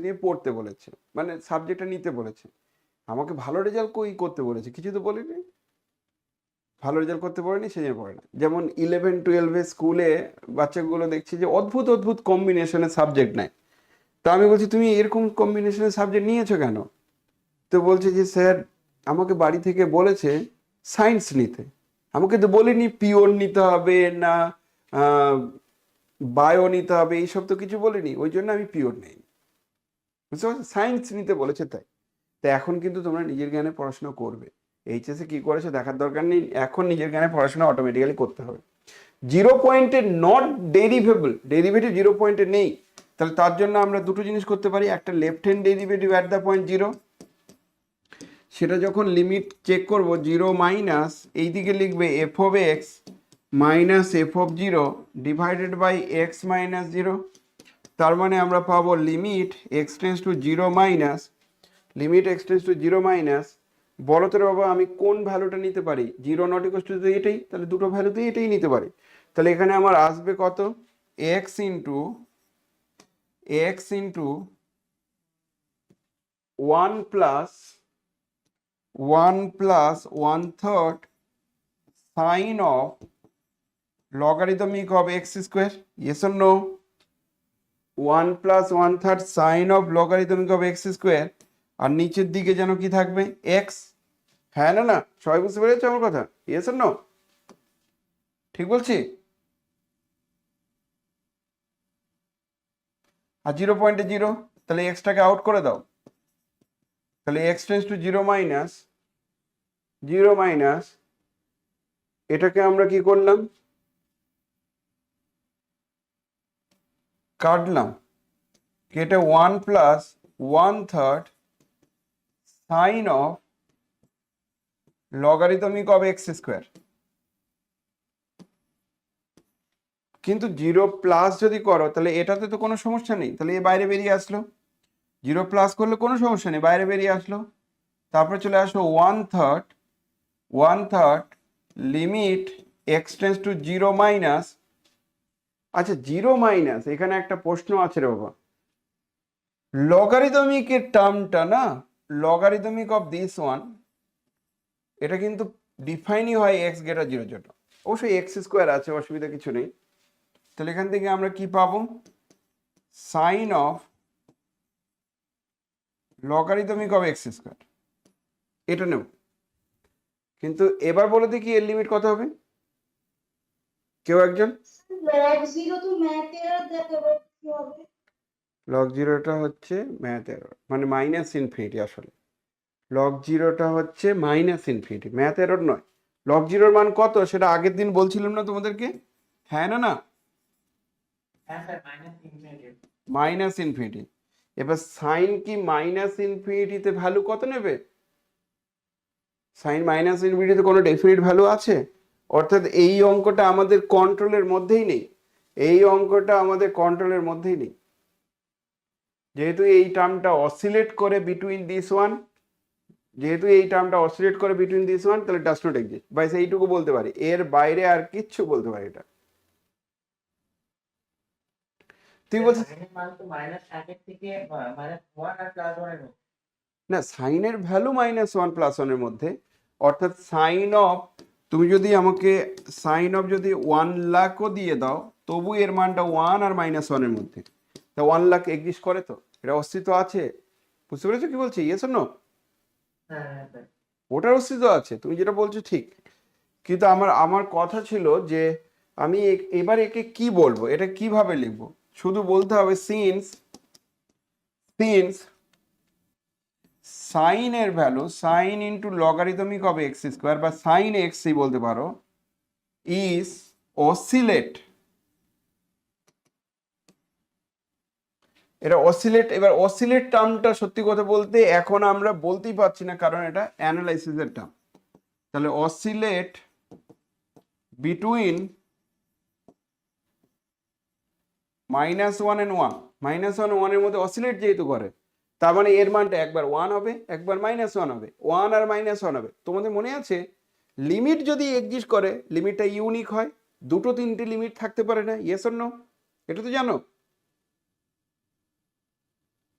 নিয়ে পড়তে বলেছে, মানে সাবজেক্টটা নিতে বলেছে। আমাকে ভালো রেজাল্ট করতে বলেছে, কিছু তো বলিনি। ভালো রেজাল্ট করতে পারেনি, সেই জন্য পড়ে না। যেমন 11-12 স্কুলে বাচ্চাগুলো দেখছি যে অদ্ভুত অদ্ভুত কম্বিনেশনের সাবজেক্ট নেয়। তা আমি বলছি তুমি এরকম কম্বিনেশনের সাবজেক্ট নিয়েছো কেন? তো বলছে যে স্যার আমাকে বাড়ি থেকে বলেছে সায়েন্স নিতে। আমাকে তো বলিনি পিওর নিতে হবে না বায়ো নিতে হবে, এইসব তো কিছু বলিনি, ওই জন্য আমি পিওর নেই, বুঝতে পারছো, সায়েন্স নিতে বলেছে তাই। তো এখন কিন্তু তোমরা নিজের জ্ঞানে পড়াশোনা করবে, এইচএসে কি করেছো দেখার দরকার নেই, এখন নিজের জ্ঞানে পড়াশোনা অটোমেটিক্যালি করতে হবে। 0 পয়েন্টে নট ডেরিভেবল, ডেরিভেটিভ 0 পয়েন্টে নেই, তাহলে তার জন্য আমরা দুটো জিনিস করতে পারি, একটা left hand derivative at the point 0, সেটা যখন লিমিট চেক করব 0 মাইনাস এইদিকে লিখবে f of x minus f of 0 divided by x minus 0, তার মানে আমরা পাবো limit x tends to 0 minus, limit x tends to 0 minus, বলো তো বাবা আমি কোন ভ্যালুটা নিতে পারি, 0 নট ইকুয়াল টু এটাই, তাহলে দুটো ভ্যালুতে এটাই নিতে পারি, তাহলে এখানে আমার আসবে কত, x into 1 plus 1/3 sine of logarithmic of x square, yes or no, 1 plus 1/3 sine of logarithmic of x square, আর নিচের দিকে যেন কি থাকবে এক্স, হ্যাঁ না না সবাই বুঝতে পেরেছো আমার কথা, ইয়েস অর নো, ঠিক বলছি? আর 0 পয়েন্টে 0, তাহলে এক্সটাকে আউট করে দাও, তাহলে এক্স টেন্স টু 0 মাইনাস এটাকে আমরা কি করলাম, কাটলাম, কেটে 1 plus 1/3 sine of logarithmic of x square, কিন্তু 0 প্লাস যদি করো তাহলে এটাতে তো কোনো সমস্যা নেই, তাহলে এ বাইরে বেরিয়ে আসলো, 0 প্লাস করলে কোনো সমস্যা নেই, বাইরে বেরিয়ে আসলো, তারপরে চলে আসলো 1/3 limit x tends to 0 minus, আচ্ছা 0 মাইনাস এখানে একটা প্রশ্ন আছে রে বাবা, লগারিদমিকের টার্মটা না, লগারিদমিক অফ দিস ওয়ান, এটা কিন্তু ডিফাইনই হয় এক্স গ্রেটার 0 জন্য, অবশ্যই এক্স স্কোয়ার আছে অসুবিধা কিছু নেই, তাহলে এখান থেকে আমরা কি পাবো, sine of logarithmic of x square, এটা নেব, কিন্তু এবার বলে দেখি এর লিমিট কত হবে, কেউ একজন, log 0 তো math error দেখাবে কি হবে? লগ জিরোটা হচ্ছে ম্যাথ এরর, মানে মাইনাস ইনফিনিটি, আসলে লগ জিরোটা হচ্ছে মাইনাস ইনফিনিটি, ম্যাথ এরর নয়, লগ জিরোর মান কত সেটা আগের দিন বলছিলাম না তোমাদেরকে, হ্যাঁ না না, হ্যাঁ sir minus infinity. Minus infinity, এবার সাইন কি মাইনাস ইনফিনিটিতে ভ্যালু কত নেবে, সাইন মাইনাস ইনফিনিটিতে কোনো ডেফিনিট ভ্যালু আছে, অর্থাৎ এই অঙ্কটা আমাদের কন্ট্রোলের মধ্যেই নেই, এই অঙ্কটা আমাদের কন্ট্রোলের মধ্যেই নেই, যেহেতু এই টার্মটা অসিলেট করে বিটুইন দিস ওয়ান, যেহেতু এই টার্মটা অসিলেট করে বিটুইন দিস ওয়ান, তাহলে ডাজ নট এক্সিস্ট, বাস এইটুকু বলতে পারি, এর বাইরে আর কিচ্ছু বলতে পারি এটা, তুই বলছিস মান তো মাইনাস 1 থেকে মাইনাস 1 আর প্লাস 1 এর মধ্যে। না, সাইনের ভ্যালু -1 +1 এর মধ্যে, অর্থাৎ সাইন অফ, তুমি যদি আমাকে সাইন অফ যদি 1 লাখও দিয়ে দাও তবু এর মানটা 1 আর -1 এর মধ্যে, তা 1 লাখ এক্সিস্ট করে, তো এটা অস্তিত্ব আছে, বুঝতে পেরেছো কি বলছি, ইয়েস অর নো, হ্যাঁ হ্যাঁ স্যার। ওটার অস্তিত্ব আছে, তুমি যেটা বলছো ঠিক, কিন্তু আমার কথা ছিল যে আমি এবার একে কি বলবো, এটা কিভাবে লিখবো, শুধু বলতে হবে সিন্স সাইন এর value, sign into logarithmic of x square বা সাইন এক্স বলতে পারো, ইজ অসিলেট, এটা অসিলেট, এবার অসিলেট টার্মটা সত্যি কথা বলতে এখন আমরা বলতেই পারছি না, কারণ এটা অ্যানালাইসিসের টার্ম, তাহলে অসিলেট বিটুইন -1 and 1, -1 1 এর মধ্যে অসিলেট যেহেতু করে, তার মানে এর মানটা একবার 1 হবে একবার -1 হবে, 1 আর -1 হবে, তোমাদের মনে আছে লিমিট যদি এক্সিস্ট করে লিমিটটা ইউনিক হয়, দুটো তিনটে লিমিট থাকতে পারে না, ইয়েস অর নো, এটা তো জানো,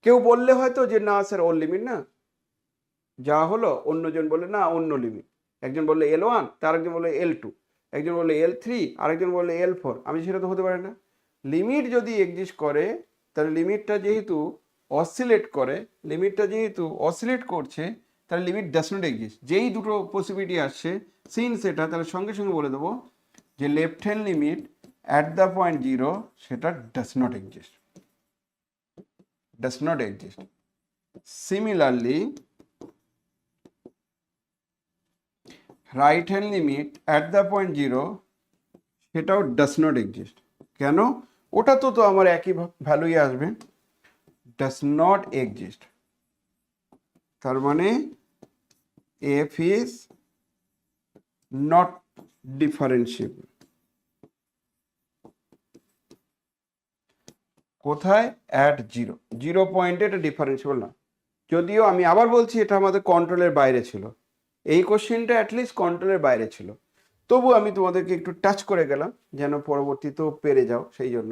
কেউ বললে হয়তো যে না স্যার ওর লিমিট না, যা হলো অন্যজন বলে না অন্য লিমিট, একজন বললে L1 তার একজন বললে L2, একজন বললে L3 আরেকজন বললে L4, আমি সেটা তো হতে পারে না, লিমিট যদি এক্সিস্ট করে তাহলে লিমিটটা যেহেতু অসিলেট করে, লিমিটটা যেহেতু অসিলেট করছে তাহলে লিমিট ডাস নট এক্সিস্ট। যেই দুটো পসিবিলিটি আসছে সিন্স এটা, তাহলে সঙ্গে সঙ্গে বলে দেবো যে left hand limit at the point 0 সেটা ডাস not exist, does not exist. Similarly right hand limit at the point 0 সেটাও ডাস নট এক্সিস্ট। কেন? ওটা তো আমার একই ভ্যালুই আসবে, ডাস নট এক্সিস্ট। তার মানে এফ ইজ নট ডিফারেন্সিয়েবল। কোথায়? অ্যাট 0, 0 পয়েন্টে এটা ডিফারেন্সিয়েবল না। যদিও আমি আবার বলছি এটা আমাদের কন্ট্রোলের বাইরে ছিল, এই কোশ্চেনটা অ্যাটলিস্ট কন্ট্রোলের বাইরে ছিল, তবু আমি তোমাদেরকে একটু টাচ করে গেলাম যেন পরবর্তীতেও পেরে যাও। সেই জন্য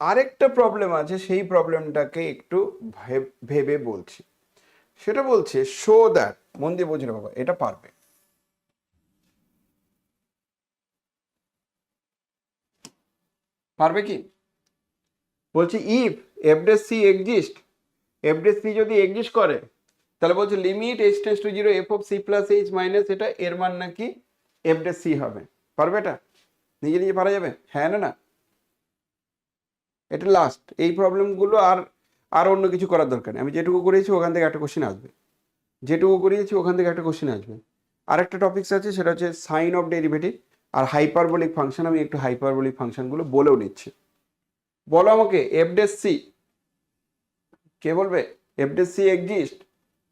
আরেকটা প্রবলেম আছে, সেই প্রবলেমটাকে একটু ভেবে বলছি। সেটা বলছে শো দ্যাট, মন দিয়ে বোঝো বাবা, এটা পারবে। পারবে কি? বলছি if f dash c exist, f dash c যদি এক্সিস্ট করে তাহলে বলছে limit h tends to 0 f of c plus h minus এটা, এর মান নাকি এফ ডেস সি হবে। পারবে এটা? নিজে নিজে পারা যাবে? হ্যাঁ না না? এটা লাস্ট। এই প্রবলেমগুলো আর অন্য কিছু করার দরকার নেই। আমি যেটুকু করেছি ওখান থেকে একটা কোশ্চেন আসবে, যেটুকু করিয়েছি ওখান থেকে একটা কোশ্চেন আসবে। আরেকটা টপিকস আছে সেটা হচ্ছে সাইন অফ ডেরিভেটিভ আর হাইপারবোলিক ফাংশন। আমি একটু হাইপারবোলিক ফাংশনগুলো বলেও নিচ্ছি। বলো আমাকে এফ ডেস সি, কে বলবে এফ ডেস সি এক্সিস্ট?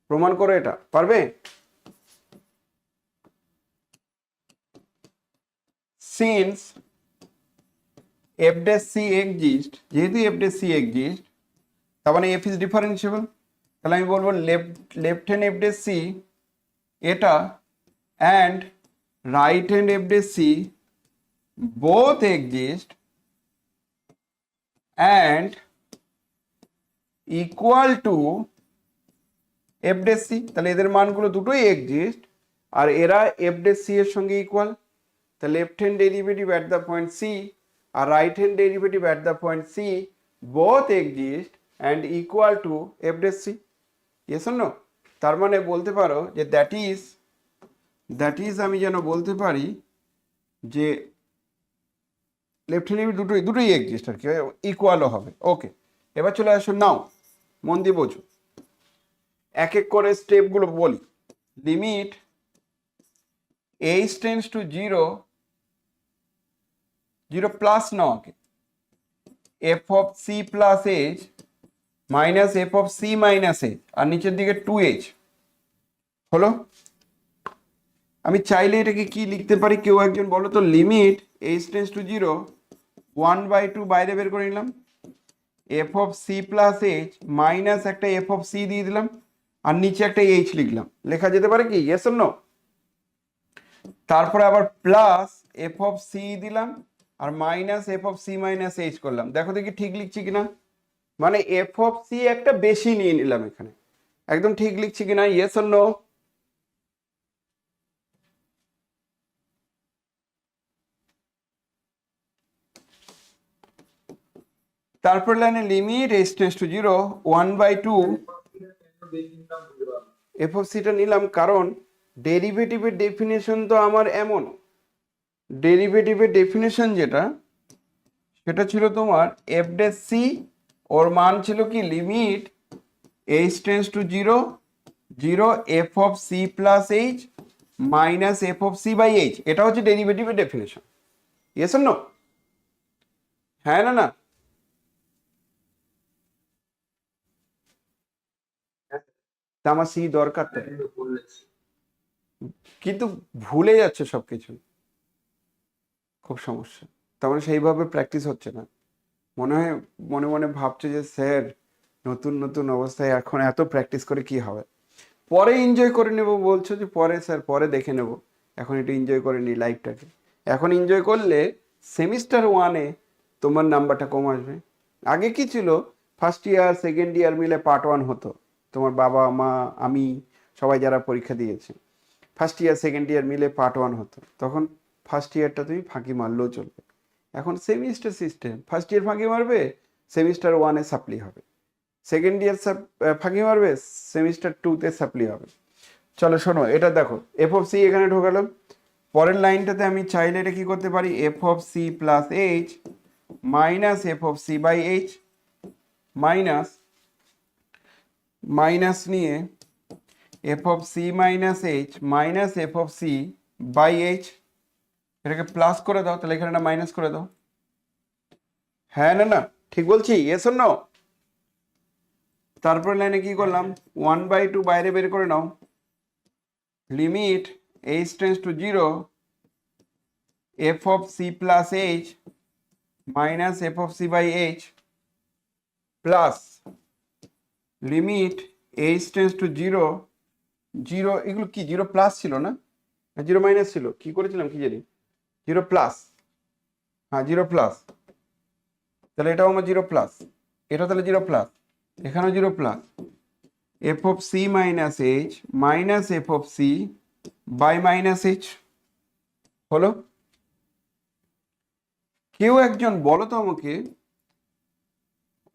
প্রমাণ করো এটা। পারবে? Since f dash c exist, যেহেতু এফ ডেস সি এক্সিস্ট তার মানে এফ ইজ ডিফারেন্সিয়েবল। তাহলে আমি বলবো left hand f dash c এটা and right hand f dash c both exist and equal to f dash c. তাহলে এদের মানগুলো দুটোই এক্সিস্ট আর এরা এফ ডেস সি এর সঙ্গে ইকুয়াল। তাহলে left hand derivative at the point c আর right hand derivative at the point c both exist and equal to f dash c. Yes or no? তার মানে বলতে পারো যে দ্যাট ইজ আমি যেন বলতে পারি যে লেফট হ্যান্ড ডেরিভেটিভ দুটোই এক্সিস্ট আর কি, ইকুয়ালও হবে। ওকে, এবার চলে আসো, নাও মন দিয়ে বোঝো, এক এক করে স্টেপগুলো বলি। Limit h tends to 0, 0 plus now আগে, f of c plus h minus f of c minus h আর নিচের দিকে 2h হলো। আমি চাইলে এটাকে কি লিখতে পারি কেউ একজন বলো তো? লিমিট এইচ টেন্ডস টু 0, 1/2 বাইরে বের করে নিলাম, f of c plus h minus একটা এফ অফ সি দিয়ে দিলাম আর নিচে একটা এইচ লিখলাম। লেখা যেতে পারে কি? Yes or no? তারপরে আবার প্লাস এফ অফ সি দিলাম আর minus f of c minus h করলাম। দেখো দেখি ঠিক লিখছি কিনা। মানে এফ অফ সি একটা বেশি নিয়ে নিলাম এখানে, একদম ঠিক লিখছি কিনা? Yes or no? তারপর লাইনে limit h tends to 0, 1/2 f of সিটা নিলাম, কারণ ডেরিভেটিভের ডেফিনেশন তো আমার এমন, ডেরিভেটিভের ডেফিনেশন যেটা সেটা ছিল তোমার এফ ডেস সি, ওর মান ছিল কি limit h tends to 0, 0 f of c plus h minus f of c by h. এটা হচ্ছে ডেরিভেটিভের ডেফিনেশন। Yes or no? হ্যাঁ না না? আমার সি দরকার তো, কিন্তু ভুলে যাচ্ছে সবকিছু, খুব সমস্যা। তার মানে সেইভাবে প্র্যাকটিস হচ্ছে না। মনে হয় মনে মনে ভাবছে যে স্যার নতুন নতুন অবস্থায় এখন এত প্র্যাকটিস করে কি হবে, পরে এনজয় করে নেব। বলছো যে পরে স্যার পরে দেখে নেব, এখন একটু এনজয় করে নিই লাইফটাকে। এখন এনজয় করলে সেমিস্টার 1-এ তোমার নাম্বারটা কম আসবে। আগে কি ছিল, ফার্স্ট ইয়ার সেকেন্ড ইয়ার মিলে পার্ট 1 হতো, তোমার বাবা মা আমি সবাই যারা পরীক্ষা দিয়েছে ফার্স্ট ইয়ার সেকেন্ড ইয়ার মিলে পার্ট 1 হতো, তখন ফার্স্ট ইয়ারটা তুমি ফাঁকি মারলেও চলবে। এখন সেমিস্টার সিস্টেম, ফার্স্ট ইয়ার ফাঁকি মারবে, সেমিস্টার 1-এ সাপ্লি হবে, সেকেন্ড ইয়ার ফাঁকি মারবে, সেমিস্টার 2-তে সাপ্লি হবে। চলো শোনো, এটা দেখো এফ অফ সি এখানে ঢোকালাম, পরের লাইনটাতে আমি চাইলে এটা কি করতে পারি, f of c plus h minus f of c by h, minus minus নিয়ে f of c minus h minus f of c by h, এটাকে প্লাস করে দাও, তাহলে এখানে মাইনাস করে দাও। হ্যাঁ না না ঠিক বলছি, ইয়েস অর নো? তারপর লাইনে কি করলাম, 1/2 বাইরে বের করে নাও, limit h tends to 0 f of c plus h minus f of c by h plus limit h tends to 0 0, এগুলো কি 0 প্লাস ছিল না 0 মাইনাস ছিল, কি করেছিলাম কি জানি, 0 প্লাস, হ্যাঁ 0 প্লাস, তাহলে এটাও আমার 0 প্লাস, এটা তাহলে 0 প্লাস, এখানেও 0 plus, f of c minus h minus f of c by minus h হলো। কেউ একজন বলো তো আমাকে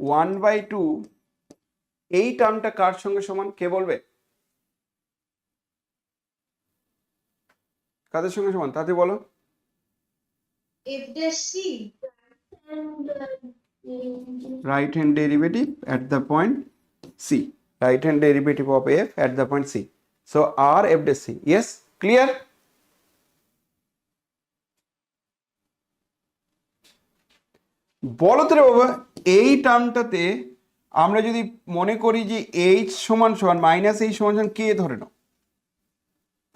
1/2 এই টার্মটা কার সঙ্গে সমান, কে বলবে? কাদের সঙ্গে সমান তাতে বলো। F dash c. Right hand derivative at the point C. Right hand derivative of f at the point C. So R f dash C. Yes, clear? বলো তো রে বাবা, এই টার্মটাতে আমরা যদি মনে করি যে h সমান সমান মাইনাস এইচ সমান সমান কে ধরে নাও,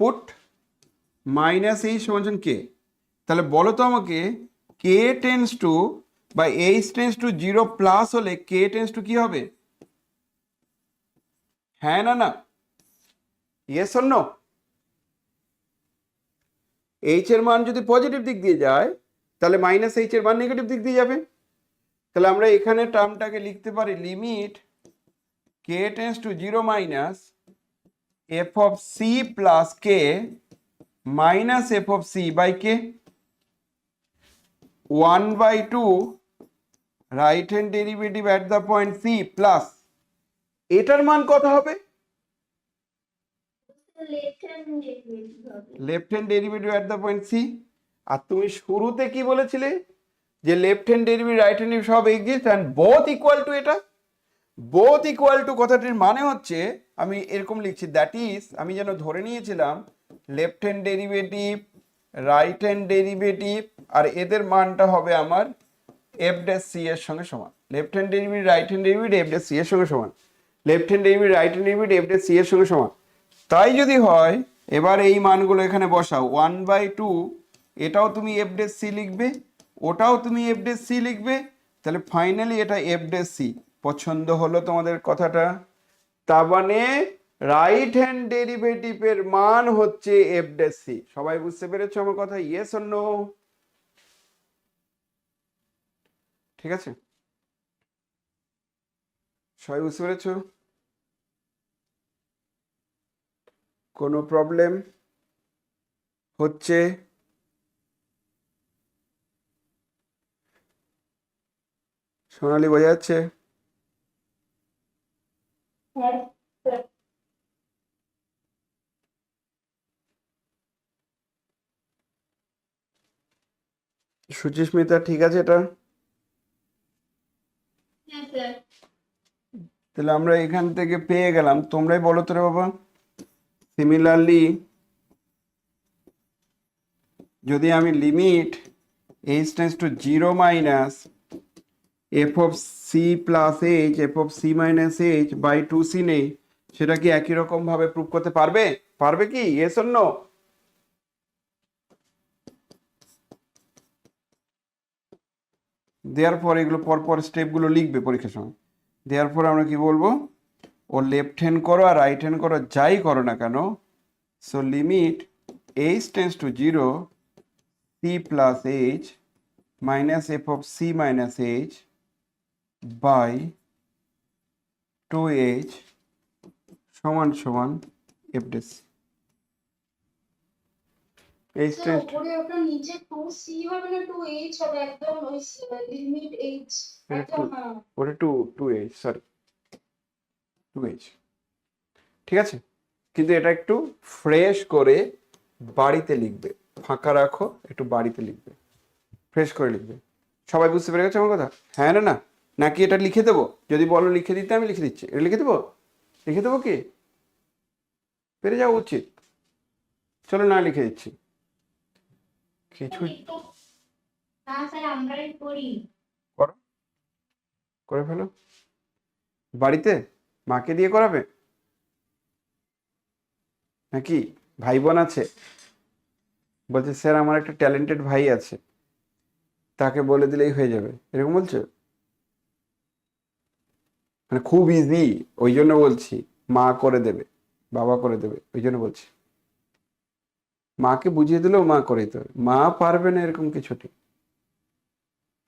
পুট মাইনাস এইচ সমান সমান কে, তাহলে বলো তো আমাকে কে টেন্স টু বা এইচ টেন্স টু 0 প্লাস হলে কে টেন্স টু কি হবে, হ্যাঁ না না, ইয়েস অর নো? এইচ এর মান যদি পজিটিভ দিক দিয়ে যায় তাহলে মাইনাস এইচ এর মান নেগেটিভ দিক দিয়ে যাবে, তাহলে আমরা এখানে টার্মটাকে লিখতে পারি limit k tends to 0 minus f of c plus k minus f of c by k 1/2 right hand derivative at the point c plus এটার মান কত হবে, left hand derivative at the point c. আর তুমি শুরুতে কি বলেছিলে যে left hand derivative right hand derivative সব exist and both equal to, এটা বোথ ইকুয়াল টু কথাটির মানে হচ্ছে আমি এরকম লিখছি, দ্যাট ইজ আমি যেন ধরে নিয়েছিলাম left hand derivative right hand derivative আর এদের মানটা হবে আমার এফ ড্যাশ সি এর সঙ্গে সমান, left hand derivative right hand derivative f dash c এর সঙ্গে সমান, left hand derivative right hand derivative f dash c এর সঙ্গে সমান। তাই যদি হয় এবার এই মানগুলো এখানে বসাও, 1/2 এটাও তুমি এফ ড্যাশ সি লিখবে, ওটাও তুমি এফ ড্যাশ সি লিখবে, তাহলে ফাইনালি এটা এফ ড্যাশ সি। পছন্দ হলো তোমাদের কথাটা? তার মানে রাইট হ্যান্ড ডেরিভেটিভের মান হচ্ছে এফ ড্যাশ সি। সবাই বুঝতে পেরেছো আমার কথা, ইয়েস অর নো? ঠিক আছে, সবাই বুঝতে পেরেছো? কোনো প্রবলেম হচ্ছে? সোনালি বোঝা যাচ্ছে? হ্যাঁ স্যার। সুচিস্মিতা ঠিক আছে এটা? হ্যাঁ স্যার। তাহলে আমরা এখান থেকে পেয়ে গেলাম, তোমরাই বলো তো রে বাবা। সিমিলারলি যদি আমি limit h tends to 0 minus f of c plus h f of c minus h by 2c নেই, সেটা কি একই রকম ভাবে প্রুভ করতে পারবে? পারবে কি, ইয়েস অর নো? দেওয়ার পর এগুলো পরপর স্টেপগুলো লিখবে পরীক্ষার সময়। দেওয়ার পর আমরা কি বলবো, ও লেফট হ্যান্ড করো আর রাইট হ্যান্ড করো যাই করো না কেন, so limit h tends to 0 c plus h minus f of c minus h by 2h সমান সমান f dash c. H sir tends উপরে ওটা নিচে 2c হবে না 2h হবে, একদম ওই লিমিট h একদম। হ্যাঁ ওটা 2h সরি 2h, ঠিক আছে? কিন্তু এটা একটু ফ্রেশ করে বাড়িতে লিখবে, ফাঁকা রাখো, একটু বাড়িতে লিখবে, ফ্রেশ করে লিখবে। সবাই বুঝতে পেরে গেছে আমার কথা? হ্যাঁ না না, নাকি এটা লিখে দেবো? যদি বলো লিখে দিতে আমি লিখে দিচ্ছি। এটা লিখে দেবো? লিখে দেবো কি? পেরে যাওয়া উচিত। চলো না লিখে দিচ্ছি কিছু। না স্যার আমরাই করি। করো, করে ফেলো বাড়িতে। মাকে দিয়ে করাবে নাকি? ভাই বোন আছে? বলছে স্যার আমার একটা ট্যালেন্টেড ভাই আছে, তাকে বলে দিলেই হয়ে যাবে, এরকম বলছো? মানে খুব ইজি, ওই জন্য বলছি মা করে দেবে, বাবা করে দেবে, ওই জন্য বলছি। মাকে বুঝিয়ে দিলেও মা করে দিতে হবে। মা পারবে না এরকম কিছু নেই,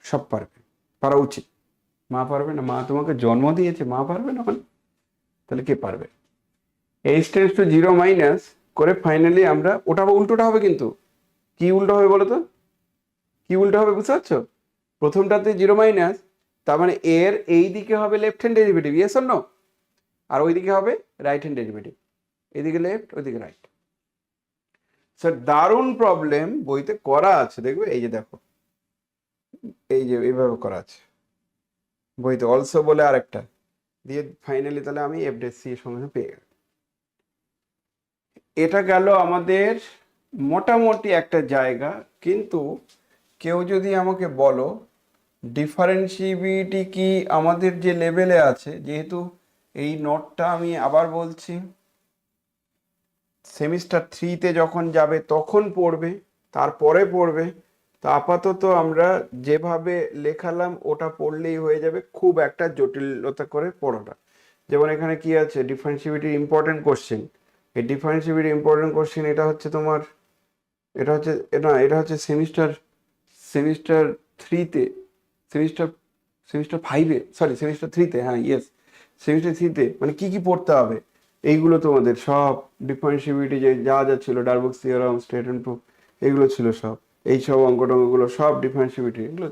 সব পারবে, পারা উচিত। মা পারবে না? মা তোমাকে জন্ম দিয়েছে, মা পারবে না মানে? তাহলে কে পারবে? H tends two zero minus করে ফাইনালি আমরা, ওটা উল্টোটা হবে কিন্তু। কি উল্টো হবে বলো তো? কি উল্টো হবে বুঝতে পারছো? প্রথমটাতে জিরো মাইনাস, তার মানে এর এই দিকে হবে left hand derivative, yes or no? আর ওইদিকে হবে রাইট হ্যান্ড ডেরিভেটিভ, এদিকে লেফট ওইদিকে রাইট। স্যার দারুণ প্রবলেম বইতে করা আছে, দেখবে এই যে দেখো, এই যে এইভাবে করা আছে বইতে, অলসো বলে আরেকটা দিয়ে ফাইনালি তাহলে আমি এফ ডেস সি এর সঙ্গে পেয়ে গেলাম। এটা গেল আমাদের মোটামুটি একটা জায়গা। কিন্তু কেউ যদি আমাকে বলো ডিফারেন্সিবিলিটি কি আমাদের যে লেভেলে আছে, যেহেতু এই নোটটা আমি আবার বলছি সেমিস্টার 3-তে যখন যাবে তখন পড়বে, তারপরে পড়বে। তো আপাতত আমরা যেভাবে লেখালাম ওটা পড়লেই হয়ে যাবে, খুব একটা জটিলতা করে পড়োটা। যেমন এখানে কি আছে, ডিফারেন্সিবিলিটির ইম্পর্টেন্ট কোশ্চেন। এই ডিফারেন্সিবিলিটির ইম্পর্টেন্ট কোশ্চেন এটা হচ্ছে তোমার, এটা হচ্ছে না, এটা হচ্ছে সেমিস্টার সেমিস্টার 3-তে, সেমিস্টার সেমিস্টার 5-এ, সরি সেমিস্টার 3-তে, হ্যাঁ ইয়েস সেমিস্টার 3-তে। মানে কি কি পড়তে হবে এইগুলো তোমাদের সব, ডিফারেন্সিবিলিটি যে যা যা ছিল, ডারবক্স থিওরাম, স্টেটমেন্ট প্রুফ, এগুলো ছিল সব। এই সব অঙ্ক টঙ্কগুলো সব ডিফারেন্সিবিলিটি, এগুলো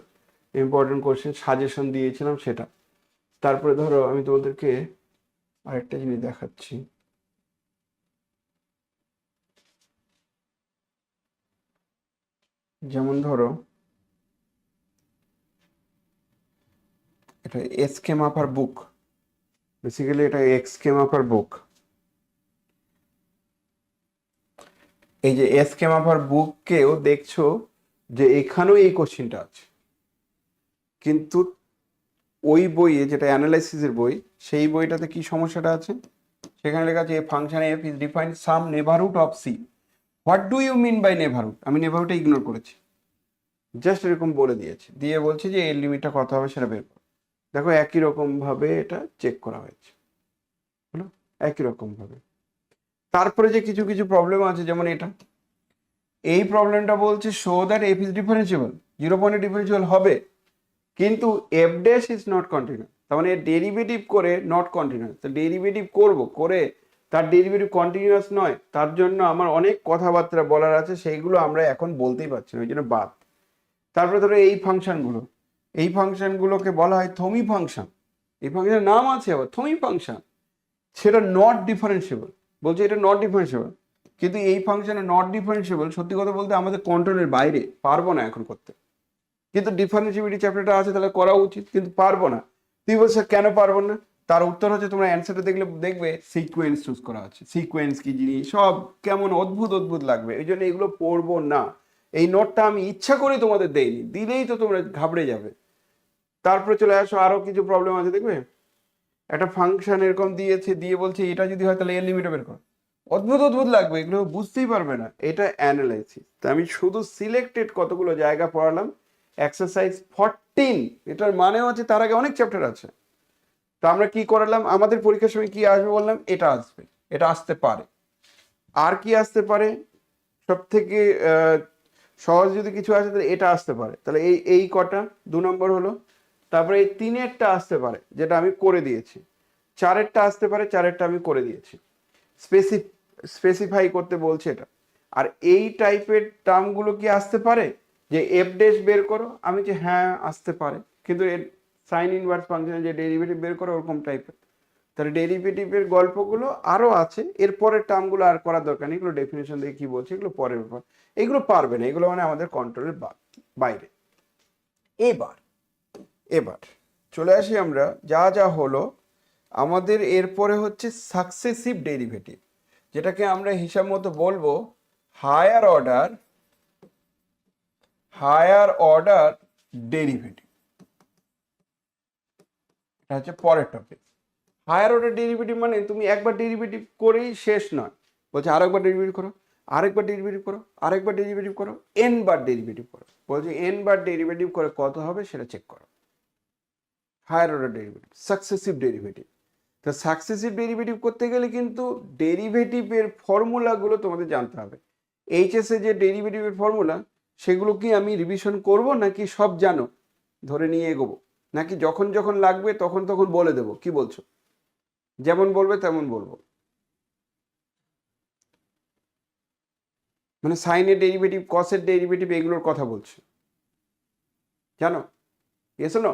ইম্পর্টেন্ট কোশ্চেন সাজেশন দিয়েছিলাম সেটা। তারপরে ধরো আমি তোমাদেরকে আরেকটা জিনিস দেখাচ্ছি। যেমন ধরো এটা এসকে মাপার বুক, বেসিক্যালি এটা এক্সকে মাপার বুক। এই যে এসকে মাপার বুককেও দেখছো যে এখানেও এই কোশ্চেনটা আছে, কিন্তু ওই বইয়ে যেটা অ্যানালাইসিসের বই, সেই বইটাতে কি সমস্যাটা আছে, সেখানে লেখা আছে a function f is defined some neighbourhood of c. What do you mean by neighbourhood? আমি নেভারহুডটা ইগনোর করেছি, জাস্ট এরকম বলে দিয়েছি, দিয়ে বলছি যে এর লিমিটটা কত হবে সেটা বের করো। দেখো একই রকম ভাবে এটা চেক করা হয়েছে, হলো একই রকম ভাবে। তারপরে যে কিছু কিছু প্রবলেম আছে, যেমন এটা, এই প্রবলেমটা বলছে শো দ্যাট এফ ইজ ডিফারেন্সিবল, 0 পয়েন্টে ডিফারেন্সিবল হবে, কিন্তু F dash is not continuous. তার মানে ডেরিভেটিভ করে নট কন্টিনিউয়াস, তো ডেরিভেটিভ করব করে তার ডেরিভেটিভ কন্টিনিউয়াস নয়, তার জন্য আমার অনেক কথাবার্তা বলার আছে, সেইগুলো আমরা এখন বলতেই পারছি না, ওই জন্য বাদ। তারপরে ধরো এই ফাংশনগুলো, এই ফাংশনগুলোকে বলা হয় থমি ফাংশন। এই ফাংশনের নাম আছে আবার থমি ফাংশন, সেটা নট ডিফারেন্সিবল, বলছে এটা নট ডিফারেন্সিবল। কিন্তু এই ফাংশনে নট ডিফারেন্সিবল সত্যি কথা বলতে আমাদের কন্ট্রোলের বাইরে, পারবো না এখন করতে। কিন্তু ডিফারেন্সিবিলিটি চ্যাপ্টারটা আছে তাহলে করা উচিত, কিন্তু পারবো না। তুই বলছো কেন পারবো না? তার উত্তর হচ্ছে তোমরা অ্যান্সারটা দেখলে দেখবে সিকোয়েন্স চুজ করা আছে। সিকোয়েন্স কি জিনিস সব কেমন অদ্ভুত অদ্ভুত লাগবে, এই জন্য এগুলো পড়বো না। এই নোটটা আমি ইচ্ছা করে তোমাদের দেইনি, দিলেই তো তোমরা ঘাবড়ে যাবে। তারপরে চলে আসো, আরো কিছু প্রবলেম আছে দেখবে, একটা ফাংশন এরকম দিয়েছে, দিয়ে বলছে এটা যদি হয় তাহলে এর লিমিট বের কর। অদ্ভুত অদ্ভুত লাগবে, এগুলো বুঝতেই পারবে না, এটা অ্যানালাইসিস। তা আমি শুধু সিলেক্টেড কতগুলো জায়গা পড়ালাম। এক্সারসাইজ 14, এটার মানে হচ্ছে তার আগে অনেক চ্যাপ্টার আছে। তো আমরা কি করালাম, আমাদের পরীক্ষার সময় কি আসবে বললাম, এটা আসবে, এটা আসতে পারে। আর কি আসতে পারে, সব থেকে সহজ যদি কিছু আসে তাহলে এটা আসতে পারে, তাহলে এই এই কটা 2 নম্বর হলো। তারপরে এই 3-এরটা আসতে পারে, যেটা আমি করে দিয়েছি। 4-এরটা আসতে পারে, 4-এরটা আমি করে দিয়েছি। স্পেসিফাই করতে বলছে এটা। আর এই টাইপের টার্মগুলো কি আসতে পারে, যে এফ ড্যাশ বের করো, আমি যে হ্যাঁ আসতে পারে, কিন্তু এর সাইন ইনভার্স ফাংশনের যে ডেরিভেটিভ বের করো ওরকম টাইপের। তাহলে ডেরিভেটিভের গল্পগুলো আরো আছে, এরপরের টার্মগুলো আর করার দরকার নেই, এগুলো ডেফিনেশন দিয়ে কি বলছে এগুলো পরের ব্যাপার, এগুলো পারবে না, এগুলো মানে আমাদের কন্ট্রোলের বাইরে। এবার এবার চলে আসি আমরা যা যা হলো আমাদের, এরপরে হচ্ছে সাকসেসিভ ডেরিভেটিভ, যেটাকে আমরা হিসাব মতো বলবো হায়ার অর্ডার ডেরিভেটিভ। এটা হচ্ছে পরের টপিক। হায়ার অর্ডার ডেরিভেটিভ মানে তুমি একবার ডেরিভেটিভ করেই শেষ নয়, বলছে আরেকবার ডেরিভেটিভ করো, আরেকবার ডেরিভেটিভ করো, আরেকবার ডেরিভেটিভ করো, এন বার ডেরিভেটিভ করো, বলছে এন বার ডেরিভেটিভ করে কত হবে সেটা চেক করো। Higher order derivative, successive derivative. তো সাকসেসিভ ডেরিভেটিভ করতে গেলে কিন্তু ডেরিভেটিভের ফর্মুলাগুলো তোমাদের জানতে হবে। এইচএস এ যে ডেরিভেটিভের ফর্মুলা সেগুলো কি আমি রিভিশন করব নাকি সব জানো ধরে নিয়ে এগোবো, নাকি যখন যখন লাগবে তখন তখন বলে দেবো? কি বলছো? যেমন বলবে তেমন বলবো, মানে সাইনের ডেরিভেটিভ, কসের ডেরিভেটিভ এগুলোর কথা বলছি, জানো? এসো না,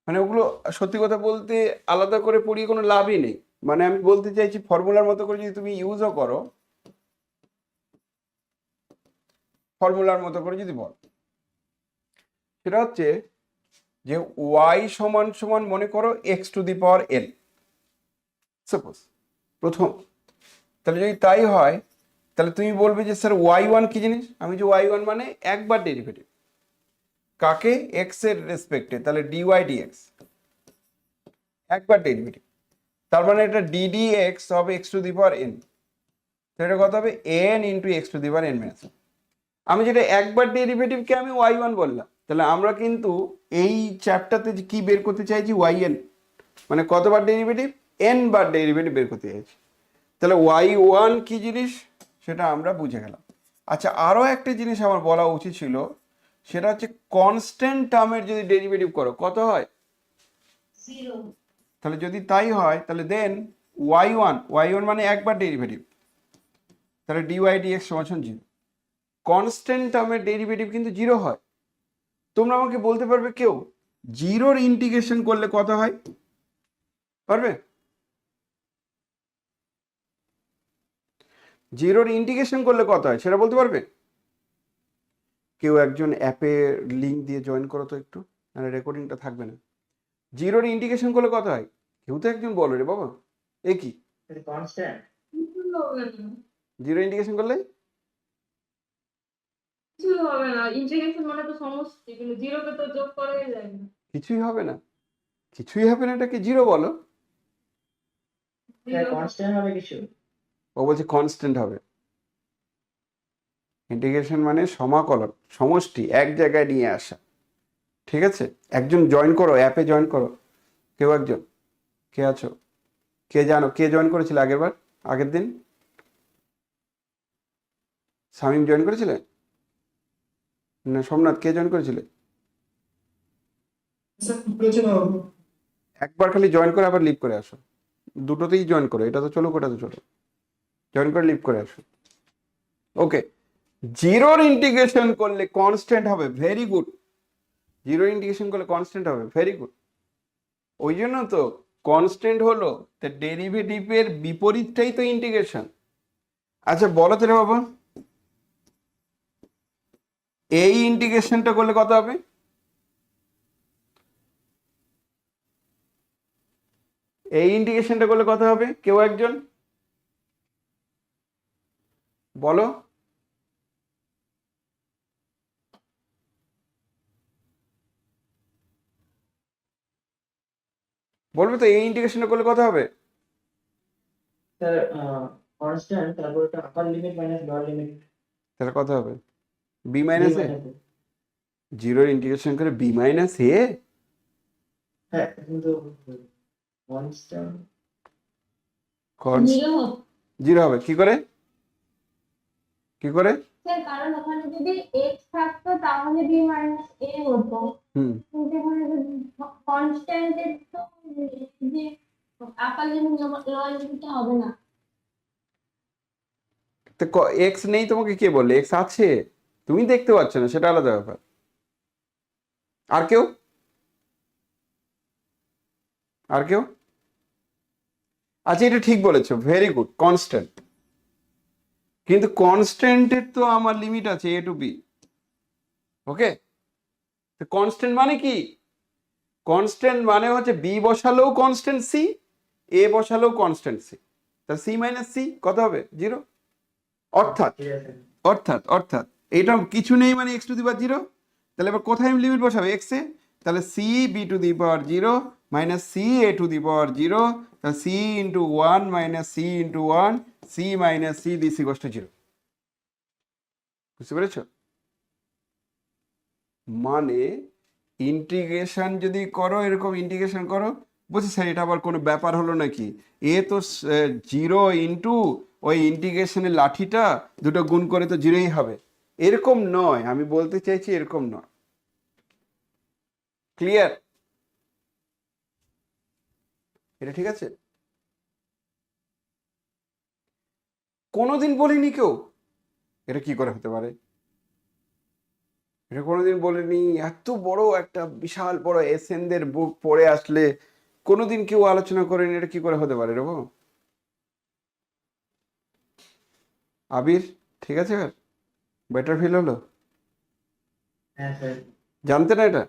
মানে ওগুলো সত্যি কথা বলতে আলাদা করে পড়িয়ে কোনো লাভই নেই। মানে আমি বলতে চাইছি ফর্মুলার মতো করে যদি তুমি ইউজও করো, ফর্মুলার মতো করে যদি বল, সেটা হচ্ছে যে ওয়াই সমান সমান মনে করো x to the power N, suppose প্রথম। তাহলে যদি তাই হয় তাহলে তুমি বলবে যে স্যার ওয়াই ওয়ান কি জিনিস? আমি যে ওয়াই ওয়ান মানে একবার ডেরিভেটিভ, কাকে? এক্স এর রেসপেক্টে, তাহলে ডিওয়াই ডিএক্স একবার ডেরিভেটিভ, তার মানে এটা ডিডি এক্স হবে x to the power N, সেটা কত হবে? N into x to the power n minus. আমি যেটা একবার ডেরিভেটিভকে আমি ওয়াই ওয়ান বললাম, তাহলে আমরা কিন্তু এই চ্যাপ্টারতে কি বের করতে চাইছি? ওয়াই এন, মানে কতবার ডেরিভেটিভ? এন বার ডেরিভেটিভ বের করতে চাইছি। তাহলে ওয়াই ওয়ান কি জিনিস সেটা আমরা বুঝে গেলাম। আচ্ছা, আরও একটা জিনিস আমার বলা উচিত ছিল, সেটা হচ্ছে কনস্ট্যান্ট টার্মের যদি ডেরিভেটিভ করো কত হয়? 0। তাহলে যদি তাই হয় তাহলে দেন ওয়াই ওয়ান মানে একবার ডেরিভেটিভ, তাহলে ডিওয়াই ডিএক্স সমান 0। কনস্ট্যান্ট টার্মের ডেরিভেটিভ কিন্তু 0 হয়। তোমরা আমাকে বলতে পারবে কেউ জিরোর ইন্টিগ্রেশন করলে কত হয়? পারবে? জিরোর ইন্টিগ্রেশন করলে কত হয় সেটা বলতে পারবে কেউ? একজন অ্যাপে লিংক দিয়ে জয়েন করো তো একটু, মানে রেকর্ডিংটা থাকবে না। জিরোর ইন্টিগ্রেশন করলে কত হয়? কেউ তো একজন বলো রে বাবা। এ কি কনস্ট্যান্ট? জিরো ইন্টিগ্রেশন করলে? কিছু হবে না, ইন্টিগ্রেশন মানে তো সমষ্টি, কিন্তু জিরোকে তো যোগ করাই যায় না। কিছুই হবে না, কিছুই হবে না, এটাকে জিরো বলো। কনস্ট্যান্ট হবে কিছু? ও বলছে কনস্ট্যান্ট হবে। ইন্টিগ্রেশন মানে সমাকলন, সমষ্টি এক জায়গায় নিয়ে আসা। ঠিক আছে, একজন জয়েন করো, অ্যাপে জয়েন করো, কেউ একজন। কে আছো? কে জানো কে জয়েন করেছিল আগের দিন? শামীম জয়েন করেছিলে না সোমনাথ? কে জয়েন করেছিলে? একবার খালি জয়েন করে আবার লিভ করে আসো, দুটোতেই জয়েন করো, এটা তো চলো ওটা তো চলো, জয়েন করে লিভ করে আসো। ওকে, জিরোর ইন্টিগ্রেশন করলে কনস্ট্যান্ট হবে, ভেরি গুড। জিরো ইন্টিগ্রেশন করলে কনস্ট্যান্ট হবে, ভেরি গুড। ওই জন্য তো কনস্ট্যান্ট হলো, তা ডেরিভেটিভের বিপরীতটাই তো ইন্টিগ্রেশন। আচ্ছা বলো তো রে বাবা, এই ইন্টিগ্রেশনটা করলে কত হবে? এই ইন্টিগ্রেশনটা করলে কত হবে? কেউ একজন বলো। বলবে তো এই ইন্টিগ্রেশনটা করলে কত হবে? স্যার কনস্ট্যান্ট, তারপর একটা আপার লিমিট মাইনাস লোয়ার লিমিট, তাহলে কত হবে? বি মাইনাস এ। জিরোর ইন্টিগ্রেশন করে বি মাইনাস এ। হ্যাঁ কিন্তু কনস্ট্যান্ট জিরো হবে কি করে? কি করে? স্যার কারণ ওখানে যদি x থাকতো তাহলে b মাইনাস a হতো, কিন্তু এখানে কনস্ট্যান্টের তো যে আপার লিমিট লোয়ার লিমিটটা হবে না। তো এক্স নেই তোমাকে কে বললে? এক্স আছে, তুমি দেখতে পাচ্ছ না, সেটা আলাদা ব্যাপার। আর কেউ? আর কেউ? আচ্ছা, এটা ঠিক বলেছো, ভেরি গুড, কনস্ট্যান্ট। কিন্তু কনস্ট্যান্টের তো আমার লিমিট আছে a to b। Okay, constant মানে কি? কনস্ট্যান্ট মানে হচ্ছে b বসালেও কনস্ট্যান্ট c, a বসালেও কনস্ট্যান্ট c। তাহলে c মাইনাস c কত হবে? 0। অর্থাৎ অর্থাৎ অর্থাৎ এটা কিছু নেই মানে x টু দি পাওয়ার 0। তাহলে এবার কোথায় আমি লিমিট বসাবো? x এ। তাহলে c b to the power 0 minus c a to the power 0, তাহলে c into 1 minus c into 1, c minus c this equals to 0। বুঝতে পেরেছো? মানে ইন্টিগ্রেশন যদি করো, এরকম ইন্টিগ্রেশন করো, বলছি স্যার এটা আবার কোনো ব্যাপার হলো নাকি? এ তো 0 ইন্টু ওই ইন্টিগ্রেশনের লাঠিটা দুটো গুণ করে তো 0ই হবে, এরকম নয়। আমি বলতে চাইছি এরকম নয়। ক্লিয়ার? এটা ঠিক আছে? কোনোদিন বলিনি কেউ এটা কি করে হতে পারে, এটা কোনোদিন বলিনি। এত বড় একটা বিশাল বড় এসেনদের বুক পড়ে আসলে কোনোদিন কেউ আলোচনা করেনি এটা কি করে হতে পারে এরকম। আবির, ঠিক আছে? বেটার ফিল হলো? হ্যাঁ স্যার। জানতে না এটা?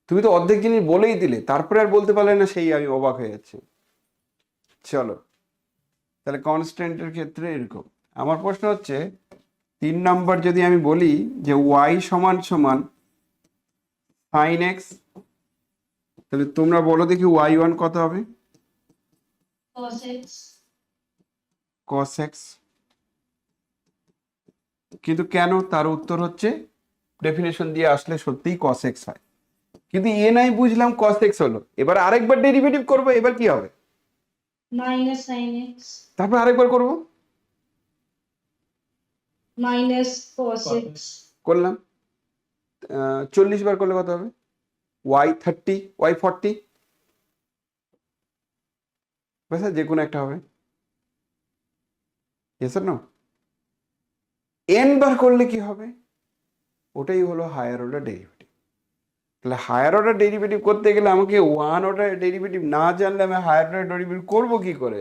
তুমি তো অর্ধেক জিনিস বলেই দিলে, তারপরে আর বলতে পারলে না, সেই আমি অবাক হয়ে যাচ্ছি। চলো, তাহলে কনস্ট্যান্টের ক্ষেত্রে এরকম। আমার প্রশ্ন হচ্ছে 3 নাম্বার, যদি আমি বলি যে y সমান সমান sin x, তাহলে তোমরা বলো দেখি y1 কত হবে? cos x। cos x। কিন্তু কেন? তার উত্তর হচ্ছে ডেফিনেশন দিয়ে আসলে সত্যিই cos x হয়। কিন্তু এ নাই বুঝলাম cos x হলো, এবার আরেকবার ডেরিভেটিভ করবো, এবার কি হবে? মাইনাস sin x তারপর আরেকবার করব, মাইনাস cos x। করলাম। 40 বার করলে কত হবে? y30, y40, ব্যাস, যে কোনো একটা হবে। Yes or no? n বার করলে কি হবে? ওটাই হলো হায়ার অর্ডার ডেরিভেটিভ। তাহলে হায়ার অর্ডার ডেরিভেটিভ করতে গেলে আমাকে 1 অর্ডার ডেরিভেটিভ না জানলে আমি হায়ার অর্ডার ডেরিভেটিভ করবো কি করে?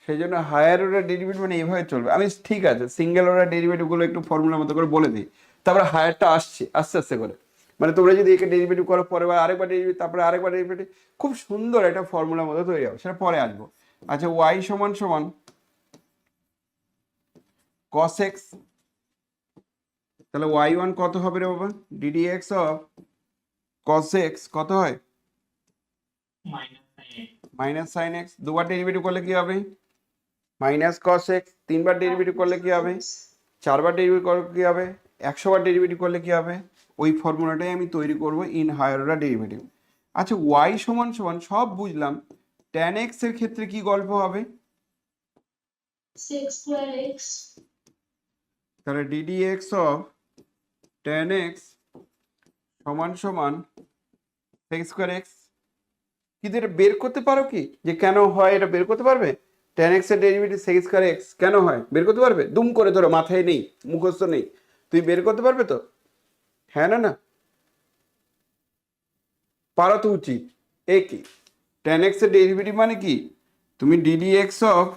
সেই জন্য হায়ার অর্ডার ডেরিভেটিভ মানে এইভাবে চলবে। আমি ঠিক আছে সিঙ্গেল অর্ডার ডেরিভেটিভগুলো একটু ফর্মুলার মতো করে বলে দিই, তারপরে হায়ারটা আসছে আস্তে আস্তে করে। মানে তোমরা যদি একে ডেরিভেটিভ করো, পরে আরেকবার ডেরিভেটিভ, তারপরে আরেকবার ডেরিভেটিভ, খুব সুন্দর একটা ফর্মুলার মতো তৈরি হবে, সেটা পরে আসবো। আচ্ছা, y সমান সমান cos x, তাহলে y1 কত হবে রে বাবা? ddx অফ cos x কত হয়? Minus sin x। দুবার ডেরিভেটিভ করলে কি হবে? Minus cos x। তিনবার ডেরিভেটিভ করলে কি হবে? চারবার ডেরিভেটিভ করলে কি হবে? 100 বার ডেরিভেটিভ করলে কি হবে? ওই ফর্মুলাটাই আমি তৈরি করব ইন হায়ার অর্ডার ডেরিভেটিভ। আচ্ছা, y সমান সমান সব বুঝলাম, tan x এর ক্ষেত্রে কি গল্প হবে? sec square x। তাহলে ddx অফ tan x সমান সমান sec স্কয়ার x। কিন্তু এটা বের করতে পারো কি যে কেন হয়? এটা বের করতে পারবে? tan x এর ডেরিভেটিভ sec স্কয়ার x কেন হয় বের করতে পারবে? দুম করে ধরো, মাথায় নেই, মুখস্থ নেই, তুই বের করতে পারবে তো? হ্যাঁ না? না পারা তো উচিত। এ কি tan x এর ডেরিভেটিভ মানে কি? তুমি ddx অফ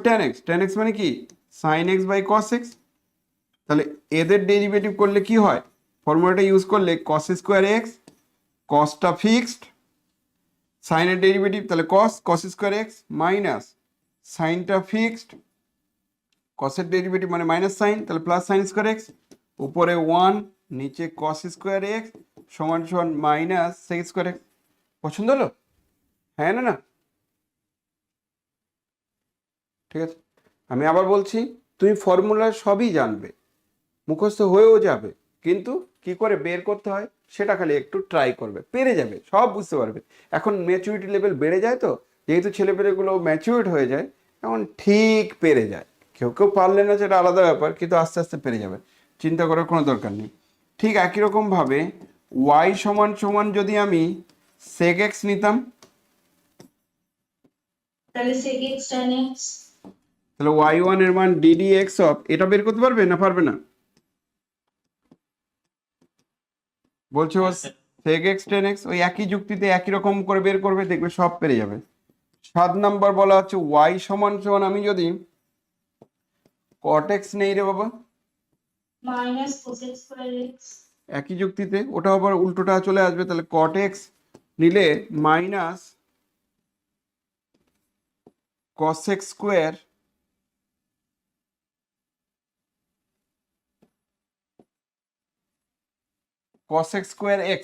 tan x মানে কি? sin x by cos x। তাহলে এদের ডেরিভেটিভ করলে কি হয়? ফর্মুলাটা ইউজ করলে cos স্কয়ার x, cosটা ফিক্সড, সাইনের ডেরিভেটিভ তাহলে cos স্কয়ার x মাইনাস সাইনটা ফিক্সড, কসের ডেরিভেটিভ মানে মাইনাস সাইন, তাহলে প্লাস সাইন স্কয়ার x, উপরে 1, নিচে cos স্কয়ার x সমান সমান মাইনাস sec স্কয়ার x। পছন্দ হলো? হ্যাঁ না? না ঠিক আছে, আমি আবার বলছি, তুমি ফর্মুলা সবই জানবে, মুখস্থ হয়েও যাবে, কিন্তু কি করে বের করতে হয় সেটা খালি একটু ট্রাই করবে, পেরে যাবে, সব বুঝতে পারবে। এখন ম্যাচুরিটি লেভেল বেড়ে যায়, তো যেহেতু ছেলেপেলেগুলো ম্যাচুরিড হয়ে যায়, এখন ঠিক পেরে যায়। কেউ কেউ পারলে না সেটা আলাদা ব্যাপার, কিন্তু আস্তে আস্তে পেরে যাবে, চিন্তা করার কোনো দরকার নেই। ঠিক একই রকমভাবে y সমান সমান যদি আমি sec x নিতাম, তাহলে sec x tan x। তাহলে y1 এর মান ddx অফ, এটা বের করতে পারবে না পারবে না? বলছো sec x tan x ওই একই যুক্তিতে একই রকম করে বের করবে, দেখবে সব পেরে যাবে। 7 নাম্বার বলা হচ্ছে y সমান সমান আমি যদি cot x নেই রে বাবা, মাইনাস কোসেক স্কয়ার এক্স। একই যুক্তিতে ওটা আবার উল্টোটা চলে আসবে, তাহলে cot x নিলে minus cos x square cos x square x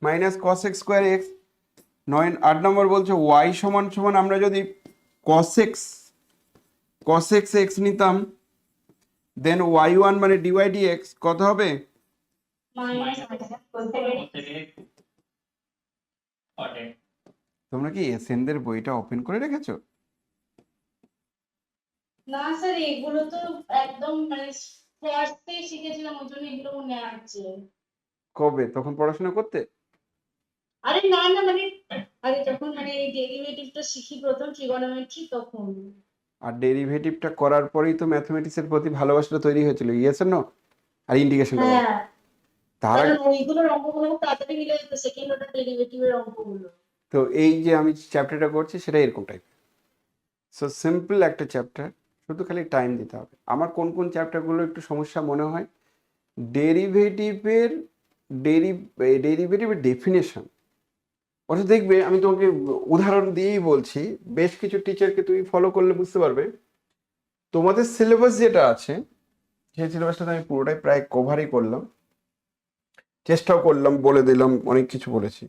minus cos x square x। 8 নম্বর বলছে y সমান সমান আমরা যদি cos x x নিতাম, দেন y1 মানে dy dx কত হবে? মাইনাস তোমরা কি এসএনদের বইটা ওপেন করে রেখেছো? না স্যার, এগুলো তো একদম মানে ফার্স্টে শিখেছিলাম, ওই জন্য এগুলো মনে আছে। কবে তখন পড়াশোনা করতে? আরে না না, মানে আরে যখন মানে এই ডেরিভেটিভটা শিখি প্রথম ট্রিগোনোমেট্রি তখন। আর ডেরিভেটিভটা করার পরেই তো ম্যাথমেটিক্সের প্রতি ভালোবাসাটা তৈরি হয়েছিল, ইয়েস আর নো আর ইন্টিগ্রেশনটা। হ্যাঁ, তার কারণ ওইগুলোর অঙ্কগুলো খুব তাড়াতাড়ি মিলে যেত, সেকেন্ড অর্ডার ডেরিভেটিভের অঙ্কগুলো। তো এই যে আমি চ্যাপ্টারটা করছি সেটা এরকম টাইপ। সো সিম্পল একটা চ্যাপ্টার, শুধু খালি টাইম দিতে হবে। আমার কোন কোন চ্যাপ্টারগুলো একটু সমস্যা মনে হয়, ডেরিভেটিভের ডেফিনেশন। অর্থাৎ দেখবে আমি তোমাকে উদাহরণ দিয়েই বলছি, বেশ কিছু টিচারকে তুমি ফলো করলে বুঝতে পারবে। তোমাদের সিলেবাস যেটা আছে সেই সিলেবাসটা আমি পুরোটাই প্রায় কভারই করলাম, চেষ্টাও করলাম, বলে দিলাম, অনেক কিছু বলেছি।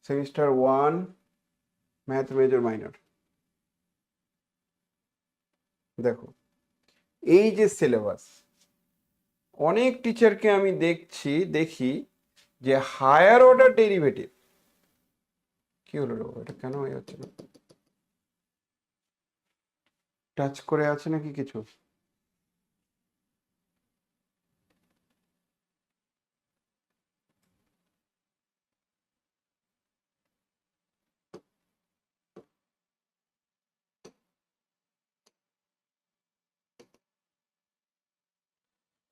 সেমিস্টার 1 ম্যাথ মেজর মাইনর, দেখো এই যে সিলেবাস, অনেক টিচারকে আমি দেখি যে হায়ার অর্ডার ডেরিভেটিভ, কি হলো রে বাবা, এটা কেন হয়ে যাচ্ছে না? টাচ করে আছে নাকি কিছু?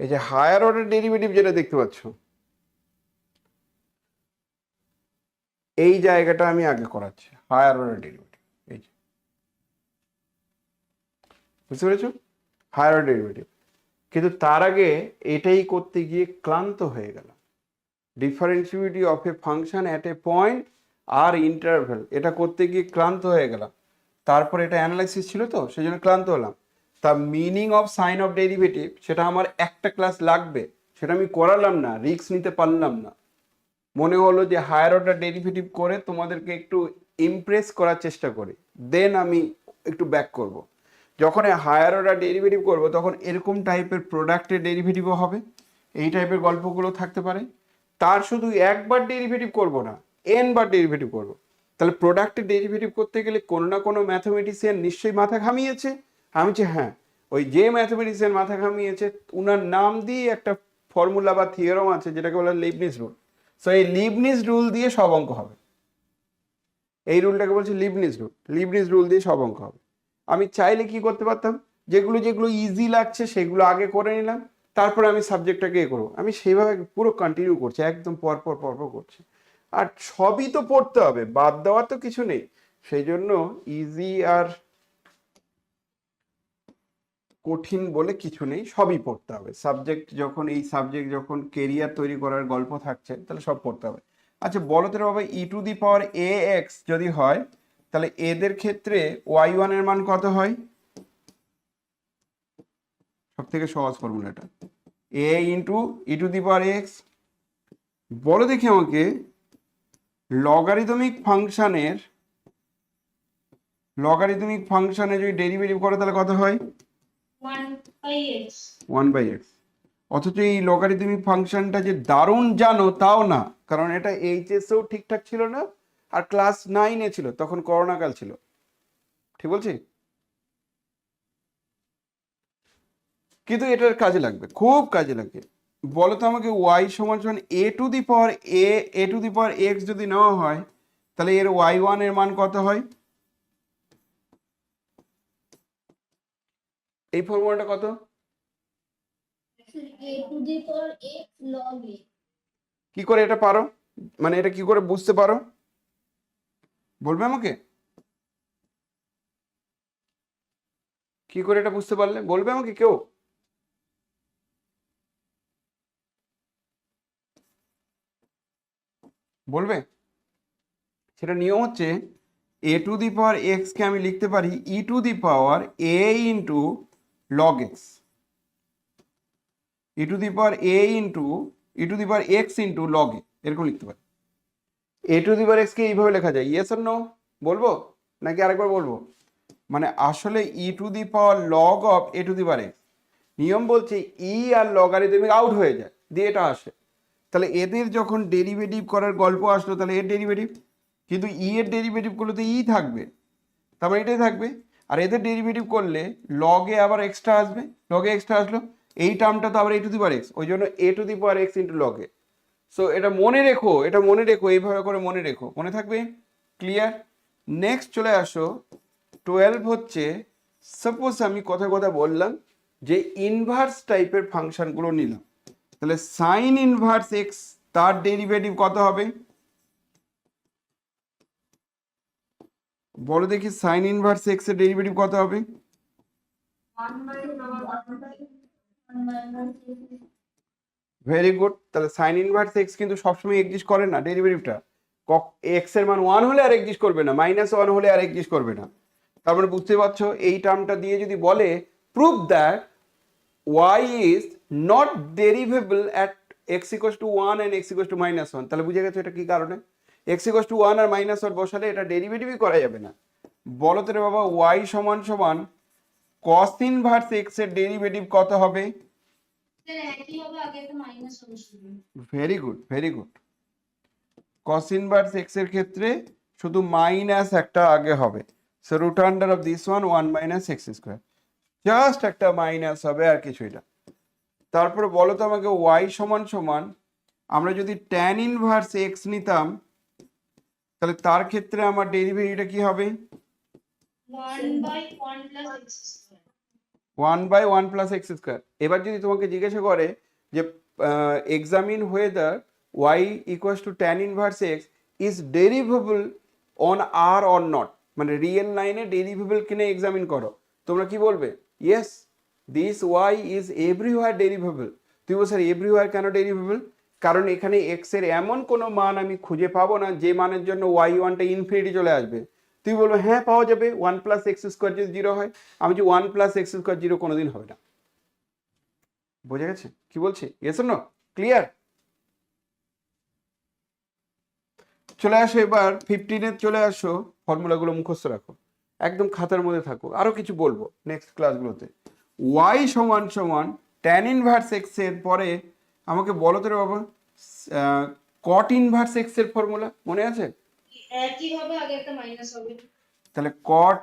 এই যে হায়ার অর্ডার ডেরিভেটিভ যেটা দেখতে পাচ্ছ, এই জায়গাটা আমি আগে করাচ্ছি। হায়ার অর্ডার ডেরিভেটিভ, এই যে বুঝতে পেরেছো, হায়ার অর্ডার ডেরিভেটিভ। কিন্তু তার আগে এটাই করতে গিয়ে ক্লান্ত হয়ে গেলাম। Differentiability of a function at a point আর ইন্টারভেল, এটা করতে গিয়ে ক্লান্ত হয়ে গেলাম। তারপর এটা অ্যানালাইসিস ছিল তো সেই জন্য ক্লান্ত হলাম। তা meaning of sign of derivative সেটা আমার একটা ক্লাস লাগবে, সেটা আমি করালাম না, রিস্ক নিতে পারলাম না। মনে হলো যে হায়ার অর্ডার ডেরিভেটিভ করে তোমাদেরকে একটু ইমপ্রেস করার চেষ্টা করি, দেন আমি একটু ব্যাক করব। যখন হায়ার অর্ডার ডেরিভেটিভ করব তখন এরকম টাইপের প্রোডাক্টের ডেরিভেটিভও হবে, এই টাইপের গল্পগুলো থাকতে পারে। তার শুধু একবার ডেরিভেটিভ করব না, এন বার ডেরিভেটিভ করব। তাহলে প্রোডাক্টের ডেরিভেটিভ করতে গেলে কোনো না কোনো ম্যাথমেটিশিয়ান নিশ্চয়ই মাথা ঘামিয়েছে। আমি যে হ্যাঁ, ওই যে ম্যাথমেটিশিয়ান মাথা ঘামিয়েছে উনার নাম দিয়ে একটা ফর্মুলা বা থিওরাম আছে যেটাকে বলে লিবনিজ রুল। সো এই লিবনিজ রুল দিয়ে সব অঙ্ক হবে, এই রুলটাকে বলছে লিবনিজ রুল। লিবনিজ রুল দিয়ে সব অঙ্ক হবে। আমি চাইলে কি করতে পারতাম, যেগুলো যেগুলো ইজি লাগছে সেগুলো আগে করে নিলাম, তারপরে আমি সাবজেক্টটাকে এ করবো। আমি সেইভাবে পুরো কন্টিনিউ করছি, একদম পরপর করছি। আর সবই তো পড়তে হবে, বাদ দেওয়ার তো কিছু নেই। সেই জন্য ইজি আর কঠিন বলে কিছু নেই, সবই পড়তে হবে। সাবজেক্ট যখন কেরিয়ার তৈরি করার গল্প থাকছে তাহলে সব পড়তে হবে। আচ্ছা বলো তো বাবা, ই to the power A x যদি হয় তাহলে এদের ক্ষেত্রে y1 এর মান কত হয়? সব থেকে সহজ ফর্মুলাটা, a into e to the power x. বলো দেখি আমাকে, লগারিদমিক ফাংশানে যদি ডেরিভেটিভ করে তাহলে কত হয়? 1/x। 1/x। অথচ এই লগারিদমিক ফাংশনটা যে দারুণ জানো তাও না, কারণ এটা এইচএসেও ঠিকঠাক ছিল না, আর ক্লাস 9-এ ছিল, তখন করোনাকাল ছিল। ঠিক বলছি? কিন্তু এটার কাজে লাগবে, খুব কাজে লাগবে। বলো তো আমাকে, y সমান সমান এ টু দি পাওয়ার এক্স যদি নেওয়া হয় তাহলে এর y1 এর মান কত হয়? এই ফর্মুলাটা কত? a to the power x log a। কি করে এটা পারো? মানে এটা কি করে বুঝতে পারো বলবে আমাকে? কি করে এটা বুঝতে পারলে বলবে আমাকে কেউ? বলবে? সেটা নিয়ম হচ্ছে এ টু দি পাওয়ার এক্সকে আমি লিখতে পারি e to the power a into log x, e to the power a into e to the power x into log a, এরকম লিখতে পারি। এ টু দি পাওয়ার এক্সকে এইভাবে লেখা যায়, ইয়েস অর নো বলবো নাকি আরেকবার বলবো? মানে আসলে e to the power log of a to the power x, নিয়ম বলছে ই আর লগারিদমিক আউট হয়ে যায় দিয়ে এটা আসে, তাহলে এদের যখন ডেরিভেটিভ করার গল্প আসলো তাহলে এর ডেরিভেটিভ, কিন্তু ই এর ডেরিভেটিভগুলোতে ই থাকবে, তার মানে এটাই থাকবে। আর এদের ডেরিভেটিভ করলে লগে আবার এক্সট্রা আসবে, লগে এক্সট্রা আসলো, এই টার্মটা তো আবার এ টু দি পাওয়ার এক্স, ওই জন্য a to the power x into লগে। সো এটা মনে রেখো, এটা মনে রেখো, এইভাবে করে মনে রেখো, মনে থাকবে? ক্লিয়ার? নেক্সট চলে আসো 12 হচ্ছে, সাপোজ আমি কথা কথা বললাম যে ইনভার্স টাইপের ফাংশনগুলো নিলাম, তাহলে সাইন ইনভার্স এক্স তার ডেরিভেটিভ কত হবে বলো দেখি? সাইন ইনভার্স এক্স এর ডেরিভেটিভ কত হবে? Very good. তাহলে সাইন ইনভার্স এক্স কিন্তু সবসময় এক্সিস্ট করে না, ডেরিভেটিভটা এক্স এর মান 1 হলে আর এক্সিস্ট করবে না, -1 হলে আর এক্সিস্ট করবে না। তার মানে বুঝতে পারছো, এই টার্মটা দিয়ে যদি বলে prove that y is not derivable at x equals to 1 and x equals to -1, তাহলে বুঝে গেছো এটা কি কারণে? x equals to 1 আর -1 বসালে এটা ডেরিভেটিভই করা যাবে না। বলো তো রে বাবা, y সমান সমান cos ইনভার্স x এর ডেরিভেটিভ কত হবে? একই হবে, আগে একটা মাইনাস হবে শুধু। Very good, very good. cos inverse x এর ক্ষেত্রে শুধু মাইনাস একটা আগে হবে, so root under of this one 1 minus x square, just একটা মাইনাস হবে আর কিছুই না। তারপরে বলো তো আমাকে y সমান সমান আমরা যদি tan ইনভার্স x নিতাম তাহলে তার ক্ষেত্রে আমার ডেরিভেটিভটা কি হবে? 1/1 plus x square। 1/1 plus x square. এবার যদি তোমাকে জিজ্ঞাসা করে যে examine whether y equals to tan inverse x is derivable on r or not, মানে রিয়েল লাইনে ডেরিভেবল কিনা এক্সামিন করো, তোমরা কি বলবে? Yes, this y is everywhere derivable। তুই বল স্যার এভরিওয়ার কেন ডেরিভেবল? কারণ এখানে x এর এমন কোনো মান আমি খুঁজে পাবো না যে মানের জন্য y1টা ইনফিনিটি চলে আসবে। তুই বলবো হ্যাঁ পাওয়া যাবে, 1 প্লাস এক্স স্কোয়ার যদি 0 হয়। আমি যে 1 প্লাস এক্স স্কোয়ার 0 কোনোদিন হবে না। বোঝা গেছে কি বলছি? Yes or no? ক্লিয়ার? চলে আসো এবার 15 চলে আসো, ফর্মুলাগুলো মুখস্থ রাখো, একদম খাতার মধ্যে থাকো, আরো কিছু বলবো নেক্সট ক্লাসগুলোতে। y সমান সমান tan ইনভার্স x এর পরে আমাকে বলো তো রে বাবা cot ইনভার্স x এর ফর্মুলা মনে আছে? একই হবে, আগে একটা মাইনাস হবে। তাহলে cot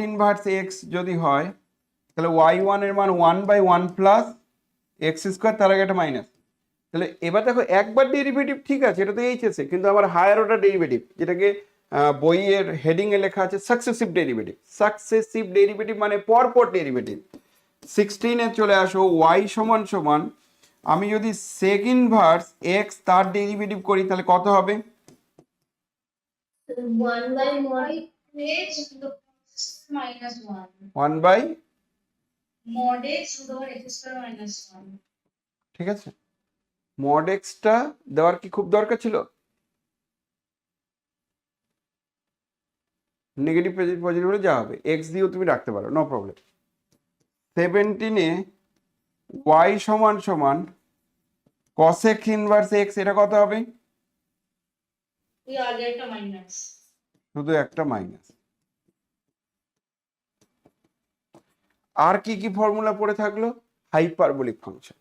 ইনভার্স x যদি হয় তাহলে y1 এর মান 1/1 প্লাস এক্স স্কোয়ার, তার আগে একটা মাইনাস। তাহলে এবার দেখো একবার ডেরিভেটিভ ঠিক আছে, এটা তো এইচএস এ, কিন্তু আমার হায়ার অর্ডার ডেরিভেটিভ যেটাকে বইয়ের হেডিং এ লেখা আছে সাকসেসিভ ডেরিভেটিভ। সাকসেসিভ ডেরিভেটিভ মানে পরপর ডেরিভেটিভ। 16 চলে আসো, y সমান সমান আমি যদি সেক ইনভার্স x তার ডেরিভেটিভ করি তাহলে কত হবে? 1/1 x minus 1 1 by, mod x root over x square minus 1। ঠিক আছে, মড এক্সটা দেওয়ার কি খুব দরকার ছিল? নেগেটিভ পজিটিভ হলে যা হবে এক্স দিয়েও তুমি রাখতে পারো, নো প্রবলেম। 17 y সমান সমান cosec ইনভার্স x, এটা কত হবে? এই আগে একটা মাইনাস, শুধু একটা মাইনাস। আর কি কি ফর্মুলা পড়ে থাকলো? Hyperbolic function.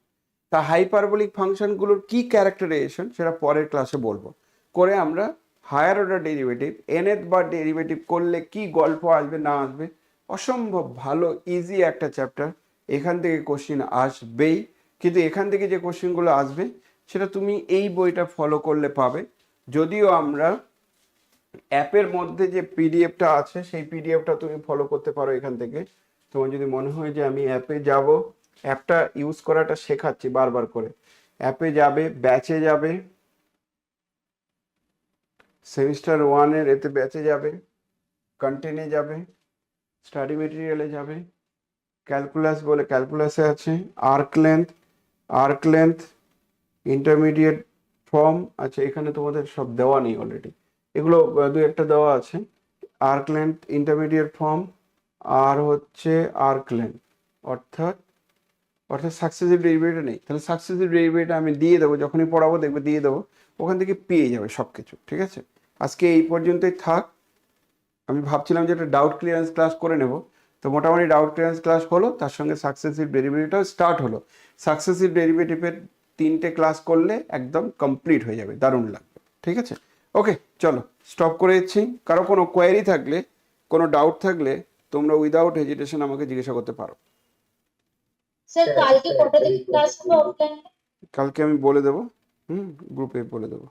তা হাইপারবোলিক ফাংশনগুলোর কি ক্যারেক্টারাইজেশন সেটা পরের ক্লাসে বলবো, করে আমরা হায়ার অর্ডার ডেরিভেটিভ nth বার ডেরিভেটিভ করলে কি গল্প আসবে না আসবে, অসম্ভব ভালো ইজি একটা চ্যাপ্টার। এখান থেকে কোশ্চিন আসবেই, কিন্তু এখান থেকে যে কোশ্চিনগুলো আসবে সেটা তুমি এই বইটা ফলো করলে পাবে। যদিও আমরা অ্যাপের মধ্যে যে পিডিএফটা আছে সেই পিডিএফটা তুমি ফলো করতে পারো এখান থেকে। তোমার যদি মনে হয় যে আমি অ্যাপে যাব অ্যাপটা ইউজ করাটা শেখাচ্ছি বারবার করে। অ্যাপে যাবে, ব্যাচে যাবে, সেমিস্টার 1-এর এতে ব্যাচে যাবে, কন্টেন্টে যাবে, স্টাডি মেটেরিয়ালে যাবে, ক্যালকুলাস বলে ক্যালকুলাসে আছে, আর্ক লেন্থ, ইন্টারমিডিয়েট ফর্ম। আচ্ছা, এখানে তোমাদের সব দেওয়া নেই অলরেডি, এগুলো দু একটা দেওয়া আছে। আর্ক লেন্থ, ইন্টারমিডিয়েট ফর্ম, আর হচ্ছে আর্ক লেন্থ, অর্থাৎ সাকসেসিভ ডেরিভেটিভ নেই। তাহলে সাকসেসিভ ডেরিভেটিভ আমি দিয়ে দেবো, যখনই পড়াবো দেখবে দিয়ে দেবো, ওখান থেকে পেয়ে যাবে সব কিছু। ঠিক আছে, আজকে এই পর্যন্তই থাক। আমি ভাবছিলাম যে একটা ডাউট ক্লিয়ারেন্স ক্লাস করে নেব, তো মোটামুটি ডাউট ক্লিয়ারেন্স ক্লাস হলো, তার সঙ্গে সাকসেসিভ ডেরিভেটিভটাও স্টার্ট হলো। সাকসেসিভ ডেরিভেটিভের 3টে ক্লাস করলে একদম কমপ্লিট হয়ে যাবে, দারুণ লাগবে। ঠিক আছে, ওকে, চলো স্টপ করে দিচ্ছি। কারো কোনো কোয়ারি থাকলে, কোনো ডাউট থাকলে তোমরা উইদাউট হেজিটেশন আমাকে জিজ্ঞাসা করতে পারো। স্যার কালকে কটা থেকে ক্লাস হবে অফলাইনে? কালকে আমি বলে দেবো, গ্রুপে বলে দেবো।